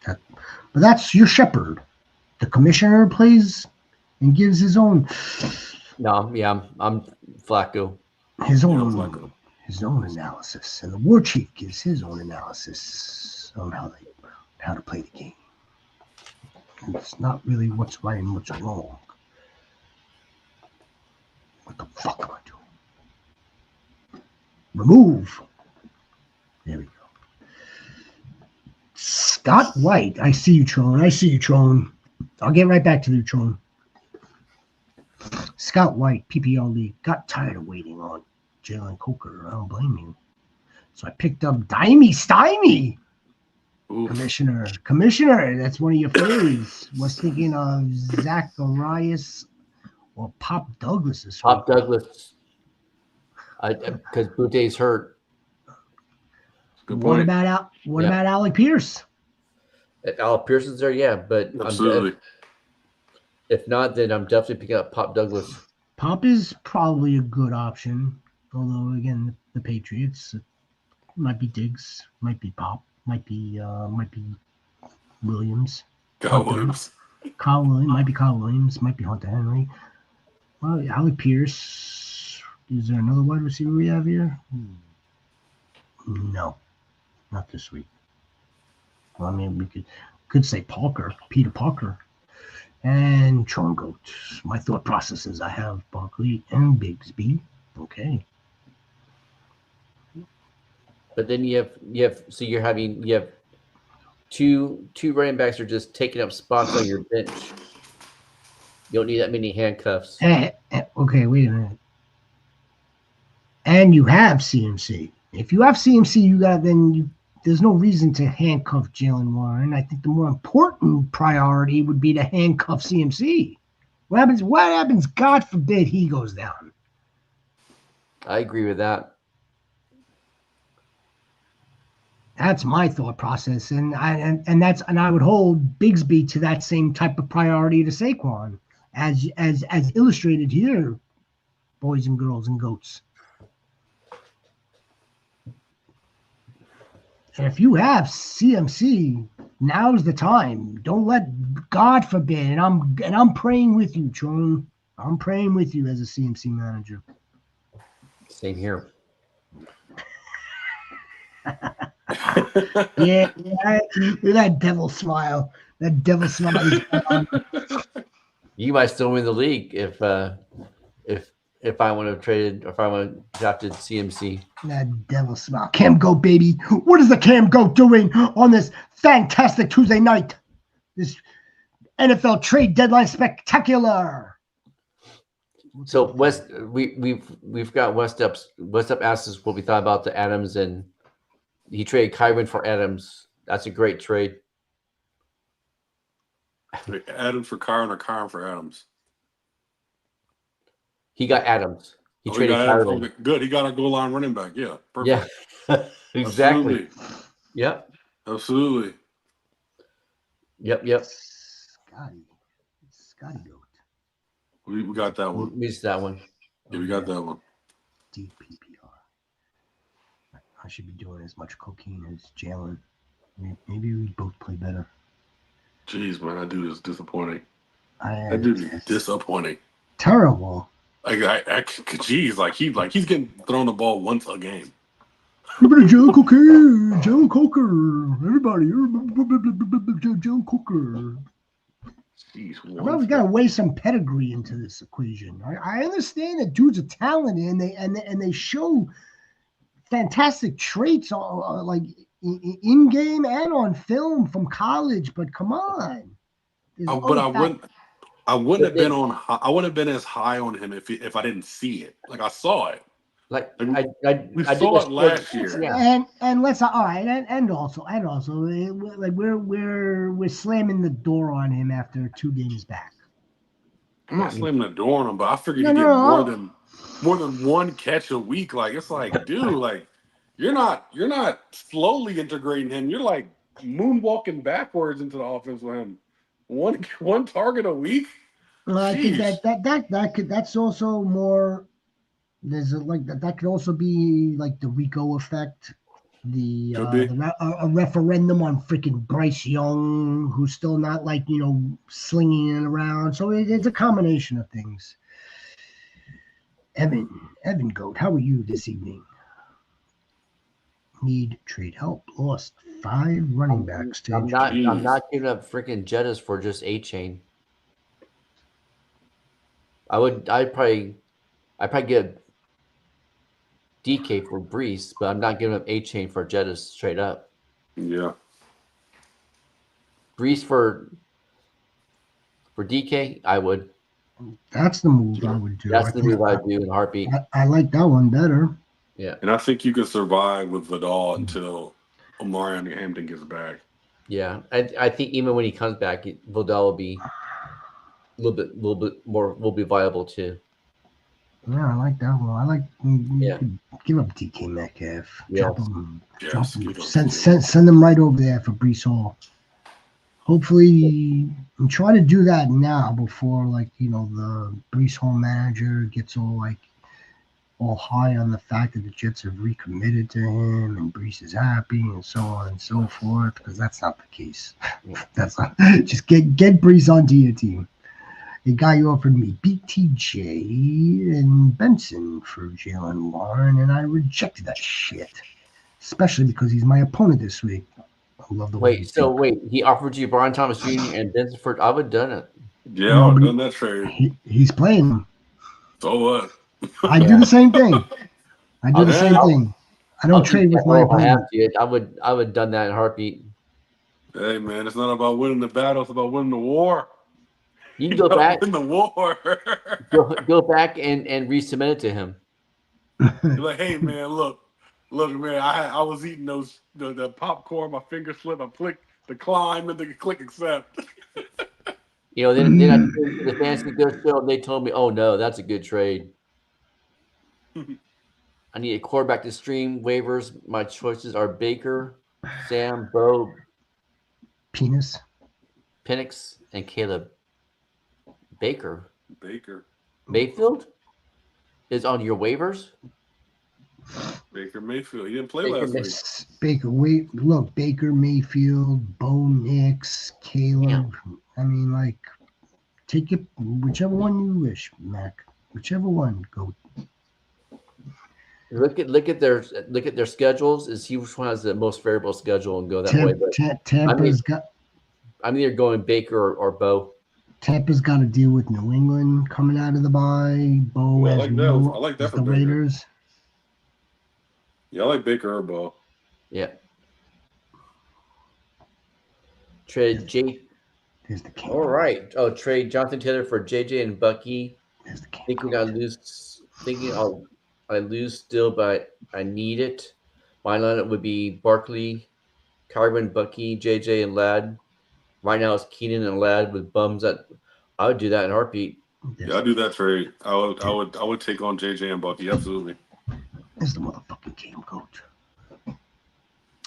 But that's your shepherd. The commissioner plays and gives his own. No, yeah, I'm Flacco. His own analysis, and the war chief gives his own analysis on how to play the game. It's not really what's right and what's wrong. What the fuck am I doing? Remove. There we go. Scott White. I see you, Tron. I'll get right back to you, Tron. Scott White, PPR League. Got tired of waiting on Jalen Coker. I don't blame you. So I picked up Dimey Stymie. Oof. Commissioner, that's one of your faves. Was thinking of Zacharias or Pop Douglas this Pop week. Douglas. Because Butte's hurt. Good What point. about Alec Pierce? If Alec Pearson's there, yeah, but Absolutely. if not, then I'm definitely picking up Pop Douglas. Pop is probably a good option, although again, the Patriots might be Diggs, might be Pop, might be Williams. Kyle Williams. Kyle Williams, might be Kyle Williams, might be Hunter Henry. Well, Alec Pierce. Is there another wide receiver we have here? No, not this week. Well, I mean, we could say Peter Parker, and Goat. My thought process is I have Barkley and Bigsby. Okay. But then you have two running backs are just taking up spots on your bench. You don't need that many handcuffs. Okay, wait a minute. And you have CMC. If you have CMC, there's no reason to handcuff Jalen Warren. I think the more important priority would be to handcuff CMC. What happens? God forbid he goes down. I agree with that. That's my thought process, and I would hold Bigsby to that same type of priority to Saquon, as illustrated here, boys and girls and goats. And if you have CMC, now's the time. Don't let, God forbid, and I'm praying with you, Tron. I'm praying with you as a CMC manager. Same here. Yeah, that devil smile. That devil smile is on. You might still win the league if I would have traded, if I would have drafted CMC. That devil smile. Cam Goat, baby. What is the Cam Goat doing on this fantastic Tuesday night? This NFL trade deadline spectacular. So we've got West Up asked us what we thought about the Adams, and he traded Kyron for Adams. That's a great trade. Adams for Kyron or Kyron for Adams? He got Adams. He traded Kyron. Kyron. Good. He got a goal line running back. Yeah. Perfect. Yeah. Exactly. Absolutely. Yep. Absolutely. Yep. Scotty Goat. We got that one. We missed that one. Yeah, we got that one. Deep PPR. I should be doing as much cocaine as Jalen. Maybe we both play better. Jeez, man, that dude is disappointing. That dude is disappointing. Terrible. He's getting thrown the ball once a game. Everybody, Jalen Coker. Everybody, Jalen Coker. Jeez, Well, we got to weigh some pedigree into this equation. I understand that dudes are talented and they show fantastic traits, like in game and on film from college. But come on, I wouldn't have been as high on him if I didn't see it. Like I saw it. We saw it last year. Yeah. And let's all right, and also like we're slamming the door on him after 2 games back. I'm not slamming the door on him, but I figured he did more than one catch a week. Like it's like, dude, like you're not slowly integrating him. You're like moonwalking backwards into the offense with him. One target a week. Well, I think that's also more. There's that could also be like the Rico effect, a referendum on freaking Bryce Young, who's still not slinging it around. So it's a combination of things. Evan Goat, how are you this evening? Need trade help. Lost 5 running backs. I'm not giving up freaking Jettas for just A-Chain. I'd probably get DK for Brees, but I'm not giving up A-Chain for Jettas straight up. Yeah. Brees for DK, I would. That's the move I would do. That's the move I'd do in a heartbeat. I like that one better. Yeah. And I think you could survive with Vidal until Omari Hampton gets back. Yeah, I think even when he comes back, Vidal will be a little bit more, will be viable too. Yeah, I like that one. I like you Yeah. could give up DK Metcalf. Yes. Yes, give up Send them right over there for Brees Hall. Hopefully, and try to do that now before, like, the Brees Hall manager gets all high on the fact that the Jets have recommitted to him and Brees is happy and so on and so forth. Because that's not the case. That's not. Just get Brees onto your team. A guy offered me BTJ and Benson for Jalen Warren, and I rejected that shit. Especially because he's my opponent this week. I love the way Wait, he offered you Brian Thomas Jr. and Benson for, I would have done it. Yeah, I would have done that trade. He's playing them. So what? I do the same thing. I do the same thing. I don't trade with my opponent. I would have done that in a heartbeat. Hey man, it's not about winning the battle; it's about winning the war. You can go back in the war. go back and resubmit it to him. You're like, hey man, look, man, I was eating the popcorn, my finger slipped, I clicked decline and then click accept. Then I did the Fantasy Goats show, and they told me, oh no, that's a good trade. I need a quarterback to stream waivers. My choices are Baker, Sam, Bo, Penix, and Caleb. Baker Mayfield is on your waivers. Baker Mayfield, he didn't play last week. Baker Mayfield, Bo Nix, Caleb. Yeah. I mean, take it whichever one you wish, Mac. Whichever one, go. Look at their schedules. And see which one has the most favorable schedule and go that way. Tampa's I'm either going Baker or Bo. Tampa's got to deal with New England coming out of the bye. Bo I like that for the Baker. Raiders. Yeah, I like Baker or Bo. Yeah. Trade J. There's the king. All right. Oh, trade Jonathan Taylor for JJ and Bucky. There's the king. Thinking I lose still, but I need it. My lineup would be Barkley, Carvin, Bucky, JJ, and Ladd. Right now it's Keenan and Ladd with bums. I would do that in a heartbeat. Yeah, I'd do that trade. I would take on JJ and Bucky, absolutely. There's the motherfucking game coach.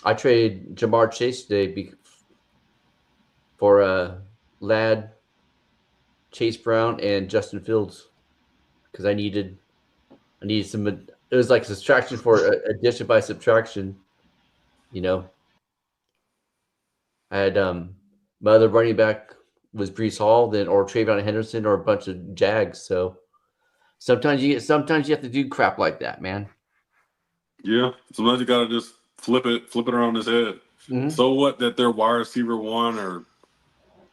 I traded Jamar Chase today for Ladd, Chase Brown, and Justin Fields because I needed some. It was like subtraction for addition by subtraction. I had my other running back was Brees Hall, or Travion Henderson, or a bunch of Jags. So sometimes you have to do crap like that, man. Yeah, sometimes you gotta just flip it around his head. Mm-hmm. So what that they're wide receiver 1 or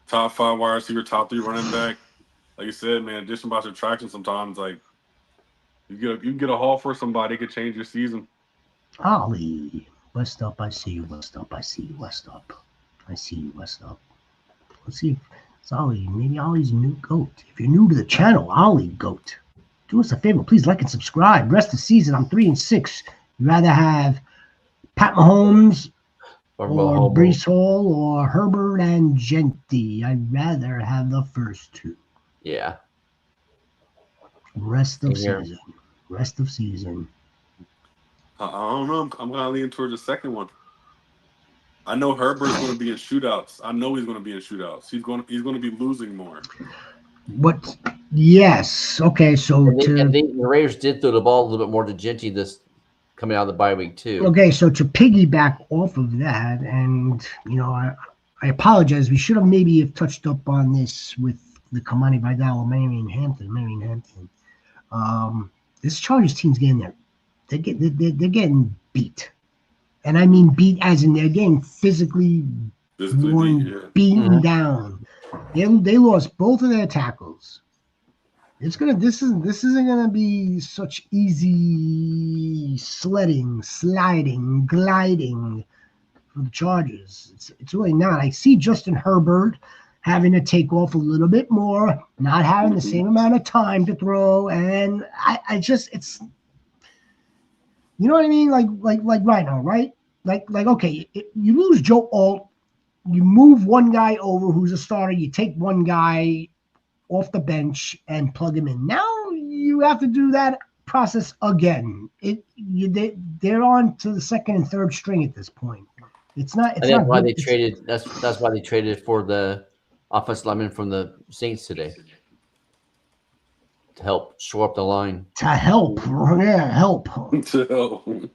top 5 wide receiver, top 3 running back. Like you said, man, addition by subtraction. Sometimes you get a haul for somebody, it could change your season. Ollie, West up, I see you. West up, I see you. West up, I see you. West up. Let's see if it's Ollie. Maybe Ollie's a new goat. If you're new to the channel, Ollie Goat, do us a favor, please like and subscribe. Rest of the season, I'm 3-6. You'd rather have Pat Mahomes or Brees Hall or Herbert and Genty. I'd rather have the first two. Yeah. Rest of season. I don't know. I'm going to lean towards the second one. I know Herbert's going to be in shootouts. I know he's going to be in shootouts. He's going to be losing more. What? Yes. Okay. So the Raiders did throw the ball a little bit more to Genty this coming out of the bye week too. Okay. So to piggyback off of that, and I apologize. We should have maybe touched up on this with the Kamani Vidal, Marion Hampton. This Chargers team's getting there. They're getting beat. And I mean beat as in they're getting physically beaten down. They lost both of their tackles. This isn't gonna be such easy sliding, gliding for the Chargers. It's really not. I see Justin Herbert having to take off a little bit more, not having the same amount of time to throw, and I just it's. You know what I mean? Like right now, right? Like okay, you lose Joe Alt, move one guy over who's a starter. You take one guy off the bench and plug him in. Now you have to do that process again. They're on to the second and third string at this point. It's not. It's And that's not why good. they traded. That's why they traded for the offensive lineman from the Saints today to help shore up the line. To help, yeah, help. So,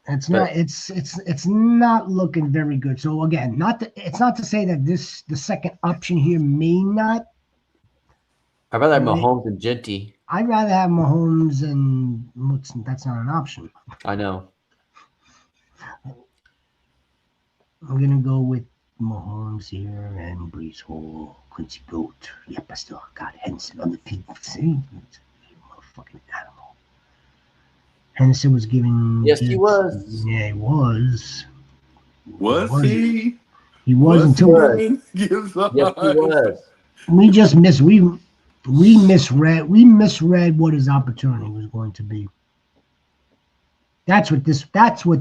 It's not. It's not looking very good. So again, it's not to say that the second option here may not. I'd rather have Mahomes and Genty. I'd rather have Mahomes and that's not an option. I know. I'm gonna go with Mahomes here and Brees Hall, Quincy Goat. Yep, I still got Henderson on the field. See, motherfucking animal. Henderson was giving. Yes, he was. Yeah, he was. was he? He was until. Yes, he was. We just missed. We misread. We misread what his opportunity was going to be. That's what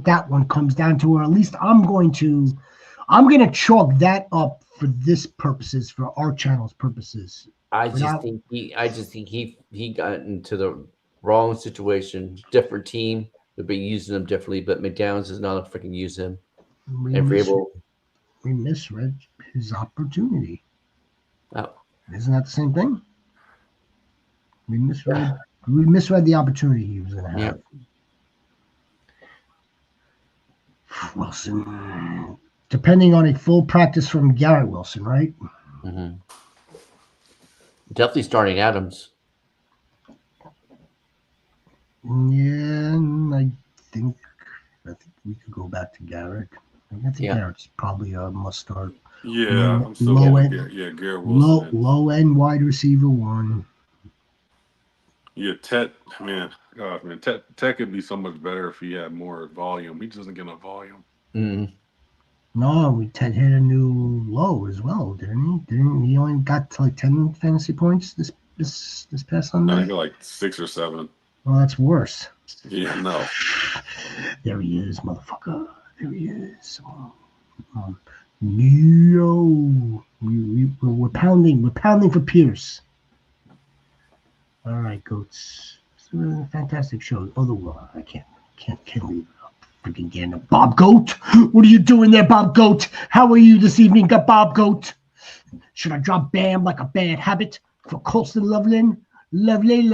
that one comes down to, or at least I'm going to chalk that up for this purposes, for our channel's purposes. I just think he got into the wrong situation. Different team would be using him differently, but McDowell's is not a freaking use him. We misread his opportunity. Oh. Isn't that the same thing? We misread the opportunity he was going to have. Yep. Wilson, depending on a full practice from Garrett Wilson, right? Mm-hmm. Definitely starting Adams. Yeah, I think we could go back to Garrett. I think Garrett's probably a must start. Yeah, I'm still going Garrett Wilson. Low end wide receiver one. Yeah, Ted, man, God, man, Ted could be so much better if he had more volume. He doesn't get enough volume. Mm. No, Ted hit a new low as well, didn't he? He only got to like 10 fantasy points this past Sunday. I think like 6 or 7. Well, that's worse. Yeah, no. There he is, motherfucker. There he is. Yo, we're pounding. We're pounding for Pierce. All right, Goats. It's a fantastic show. Although I can't leave it up. Freaking getting a Bob Goat. What are you doing there, Bob Goat? How are you this evening, Bob Goat? Should I drop Bam like a bad habit for Colston Loveland? Lovely.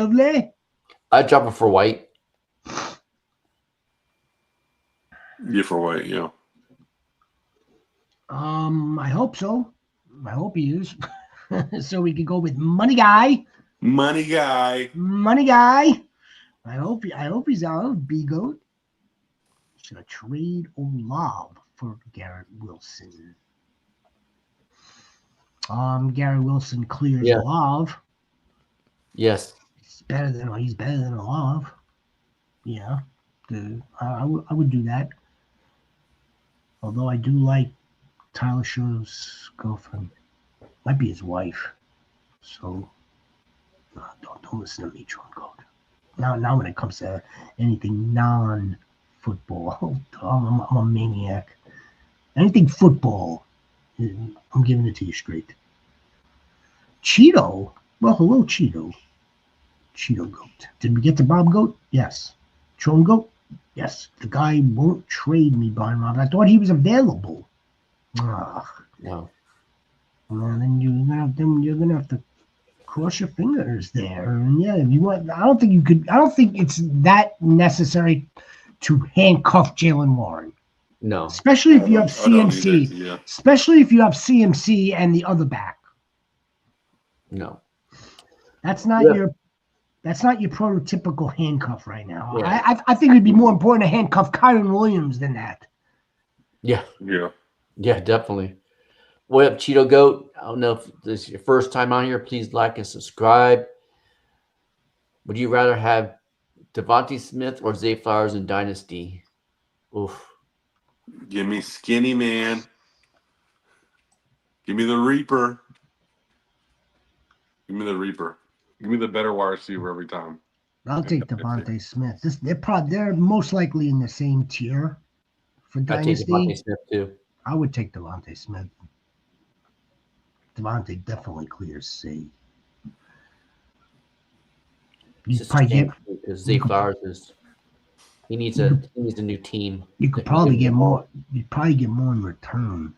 I'd drop it for White. Yeah, for White, yeah. I hope so. I hope he is. So we could go with Money Guy. Money Guy. I hope he's out. B Goat. Should I trade Olav for Garrett Wilson? Garrett Wilson clears Olav. Yes. He's better than Olav. Yeah. I would do that. Although I do like Tyler Show's girlfriend. Might be his wife. So don't listen to me, Tron Code. Now when it comes to anything non-football, I'm a maniac. Anything football, I'm giving it to you straight. Cheeto? Well, hello, Cheeto. Cheeto Goat. Did we get to Bob Goat? Yes. Tron Goat? Yes. The guy won't trade me, Brian Rob. I thought he was available. No. Well, then you're gonna have to cross your fingers there. And yeah, if you want, I don't think it's that necessary to handcuff Jalen Warren. No. Especially if you have CMC. Especially if you have CMC and the other back. No. That's not your prototypical handcuff right now. Yeah. I think it'd be more important to handcuff Kyron Williams than that. Yeah. Yeah. Yeah, definitely. What up, Cheeto Goat? I don't know if this is your first time on here. Please like and subscribe. Would you rather have Devontae Smith or Zay Flowers in Dynasty? Oof. Give me Skinny Man. Give me the Reaper. Give me the Reaper. Give me the better wide receiver every time. I'll take Devontae Smith. They're most likely in the same tier for Dynasty. I take Devontae Smith too. I would take Devontae Smith. Devontae definitely clears C. It's You just probably a shame get because Zay Flowers is he needs a new team. you could that can probably give get him- more. You'd probably get more in return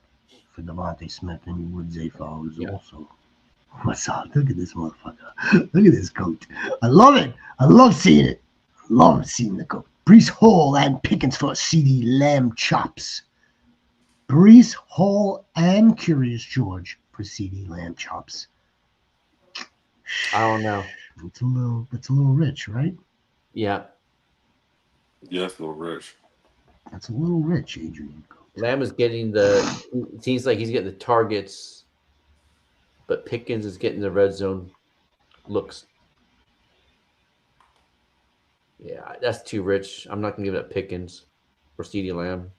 for Devontae Smith than you would Zay Flowers. Yeah. Also, what's up? Look at this motherfucker. Look at this coat. I love it. I love seeing it. Love seeing the coat. Brees Hall and Pickens for CD Lamb chops. Brees Hall and Curious George for CD Lamb chops. I don't know. It's a little rich, right? Yeah, Yes, little rich. That's a little rich, Adrian. Lamb is getting the. It seems like he's getting the targets, but Pickens is getting the red zone looks. Yeah, that's too rich. I'm not gonna give it Pickens for CeeDee Lamb.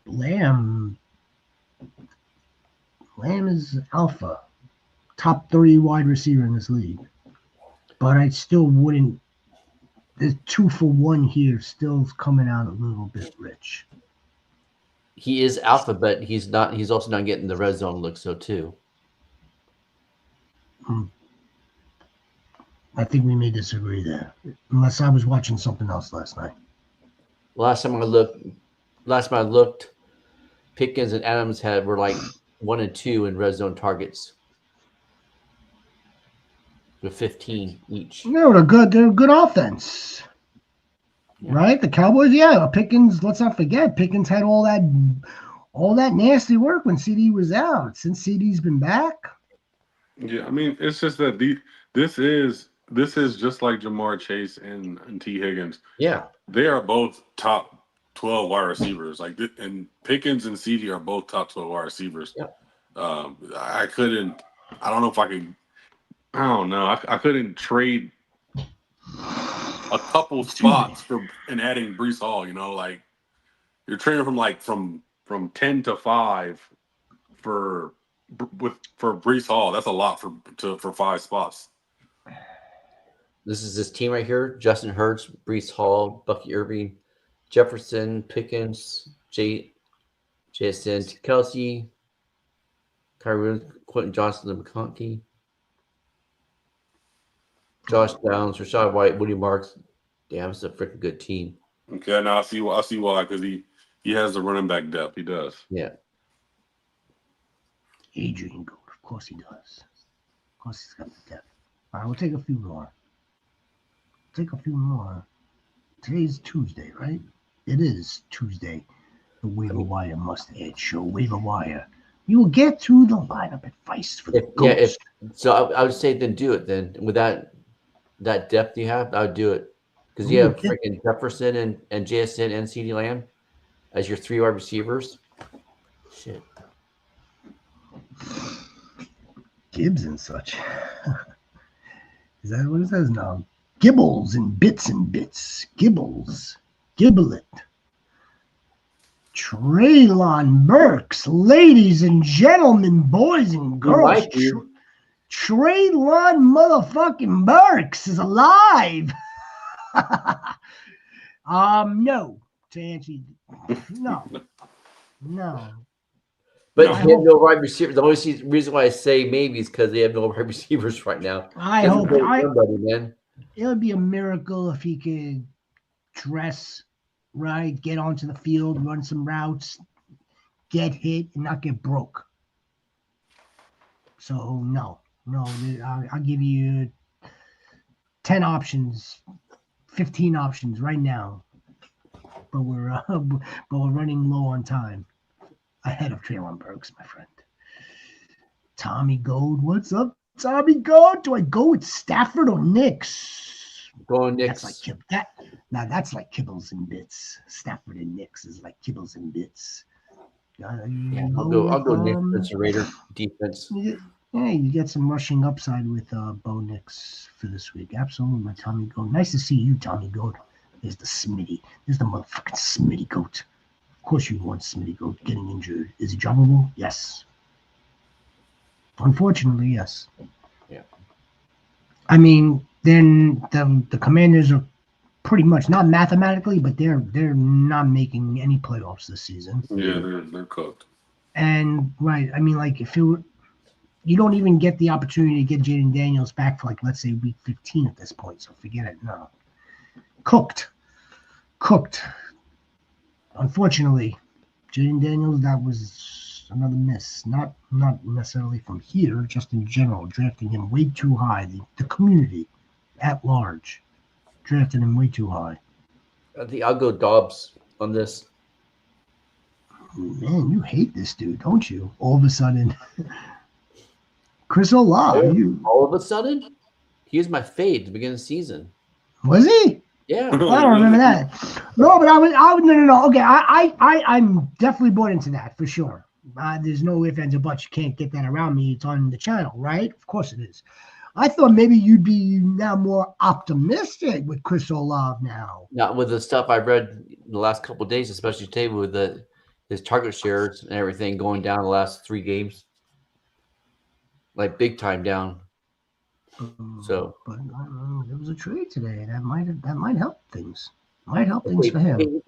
Lamb is alpha, top 3 wide receiver in this league. But I still wouldn't. The 2-for-1 here still coming out a little bit rich. He is alpha, but he's not. He's also not getting the red zone look. So too. I think we may disagree there, unless I was watching something else last night. Last time I looked, Pickens and Adams were like 1 and 2 in red zone targets, with 15 each. They're a good offense. Yeah. Right? The Cowboys, yeah. Pickens, let's not forget, Pickens had all that nasty work when CD was out. Since CD's been back. Yeah, I mean, it's just that this is just like Jamar Chase and T. Higgins. Yeah, They are both top 12 wide receivers. And Pickens and CD are both top 12 wide receivers. Yeah. I don't know if I could. I don't know. I couldn't trade a couple spots and adding Brees Hall. You know, like you're trading from 10 to 5 for Brees Hall. That's a lot for 5 spots. this is this team right here: Justin Hurts, Brees Hall, Bucky Irving, Jefferson, Pickens, JSN, Kelsey, Kyrie, Quentin Johnson, and McConkey, Josh Downs, Rashad White, Woody Marks. Damn, it's a freaking good team. Okay, now I see why because he has the running back depth. He does. Yeah. Adrian Gold, of course he does. Of course he's got the depth. All right, we'll take a few more. Today's Tuesday, right? It is Tuesday. The Waiver Wire Must Add Show. Waiver Wire. You will get to the lineup advice for the Goats. So I would say then do it then. With that depth you have, I would do it. Because you have freaking Jefferson and JSN and CeeDee Lamb as your 3 wide receivers. Shit. Gibbs and such. What is that now? Gibbles and bits. Gibbles. Giblet. Traylon Burks. Ladies and gentlemen, boys and girls. Traylon motherfucking Burks is alive. No. To answer you. No. But he had no wide receiver. The only reason why I say maybe is because they have no wide receivers right now. I hope somebody, man. It would be a miracle if he could dress right, get onto the field, run some routes, get hit, and not get broke. So no, I'll give you 10 options, 15 options right now. But we're running low on time. Ahead of Traylon Burks, my friend. Tommy Gold, what's up, Tommy Gold? Do I go with Stafford or Knicks? Going Knicks. That's like kibbles and bits. Stafford and Knicks is like kibbles and bits. I'll go Knicks as a Raider defense. Yeah, you get some rushing upside with Bo Nix for this week. Absolutely, Tommy Gold. Nice to see you, Tommy Gold. There's the Smitty. There's the motherfucking Smitty Goat. Of course you want Smitty Goat getting injured. Is he droppable? Yes. Unfortunately, yes. Yeah. I mean, then the Commanders are pretty much, not mathematically, but they're not making any playoffs this season. Yeah, they're cooked. And right, I mean, like if you don't even get the opportunity to get Jaden Daniels back for like let's say week 15 at this point, so forget it. No, cooked. Unfortunately, Jaden Daniels, that was another miss. Not necessarily from here, just in general, drafting him way too high. The community at large drafted him way too high. I think I'll go Dobbs on this. Man, you hate this dude, don't you? All of a sudden, Chris Olave, All of a sudden, he was my fade at the beginning of the season. Was he? Yeah. Well, I don't remember that. No, but I was no. Okay, I'm definitely bought into that for sure. There's no ifs, ands, or buts. You can't get that around me. It's on the channel, right? Of course it is. I thought maybe you'd be now more optimistic with Chris Olave now. Not with the stuff I've read in the last couple of days, especially today with his target shares and everything going down the last 3 games, like big time down. So, but there was a trade today that might help things. Might help things for him.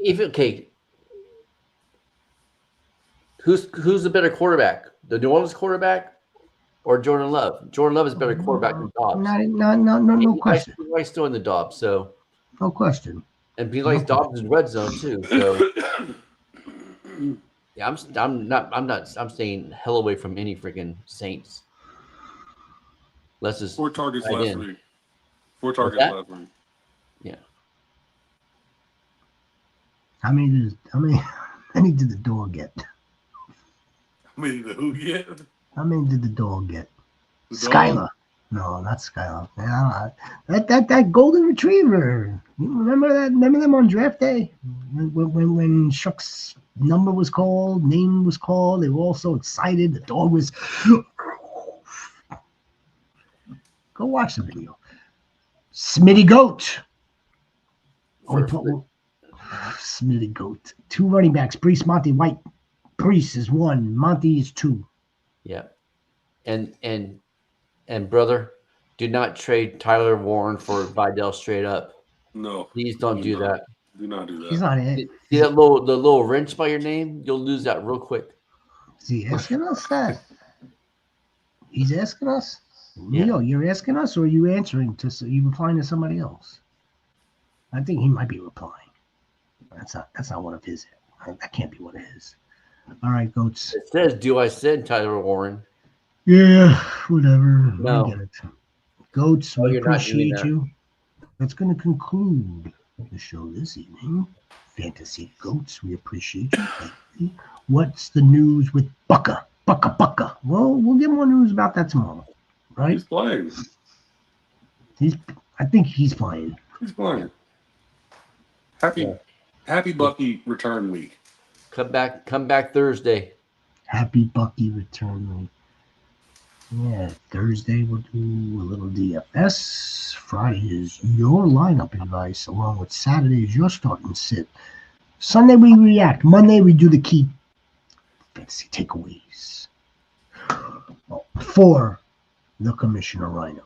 Who's the better quarterback? The New Orleans quarterback or Jordan Love? Jordan Love is a better quarterback than Dobbs. No question. He likes throwing the Dobbs, so no question. And he likes Dobbs in red zone too. So yeah, I'm staying hell away from any freaking Saints. Let's just 4 targets right last in. week. 4 targets last week. Yeah. How many did the dog get? How many did who get? How many did the dog get? The Skylar. dog? No, not Skylar. Yeah, that golden retriever. You remember that? Remember them on draft day when Shuck's number was called, name was called. They were all so excited. The dog was. Go watch the video. Smitty Goat. Smitty Goat. 2 running backs. Brees, Monty, White. Brees is 1. Monty is 2. Yeah. And brother, do not trade Tyler Warren for Vidal straight up. No. Please don't do that. Do not do that. He's not it. See that little wrench by your name? You'll lose that real quick. Is he asking us that? He's asking us? Yeah. Leo, you're asking us or are you answering to you replying to somebody else? I think he might be replying. That's not one of his. That can't be one of his. All right, Goats. It says, do I send Tyler Warren? Yeah, whatever. No. I get it. Goats, we you're not doing appreciate that. you. That's going to conclude the show this evening. Fantasy Goats, we appreciate you. Thank you. What's the news with Bucka? Bucka. Well, we'll get more news about that tomorrow. Right? He's playing. I think he's playing. He's playing. Happy Bucky return week. Come back Thursday. Happy Bucky return week. Yeah, Thursday we'll do a little DFS. Friday is your lineup advice, along with Saturday is your starting sit. Sunday we react. Monday we do the key fantasy takeaways. For the Commissioner Rhino.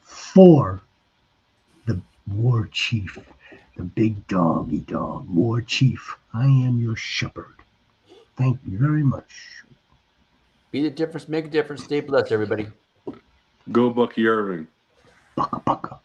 For the War Chief. The big doggy dog. War Chief. I am your shepherd. Thank you very much. Be the difference, make a difference. Stay blessed, everybody. Go Bucky Irving. Bucka.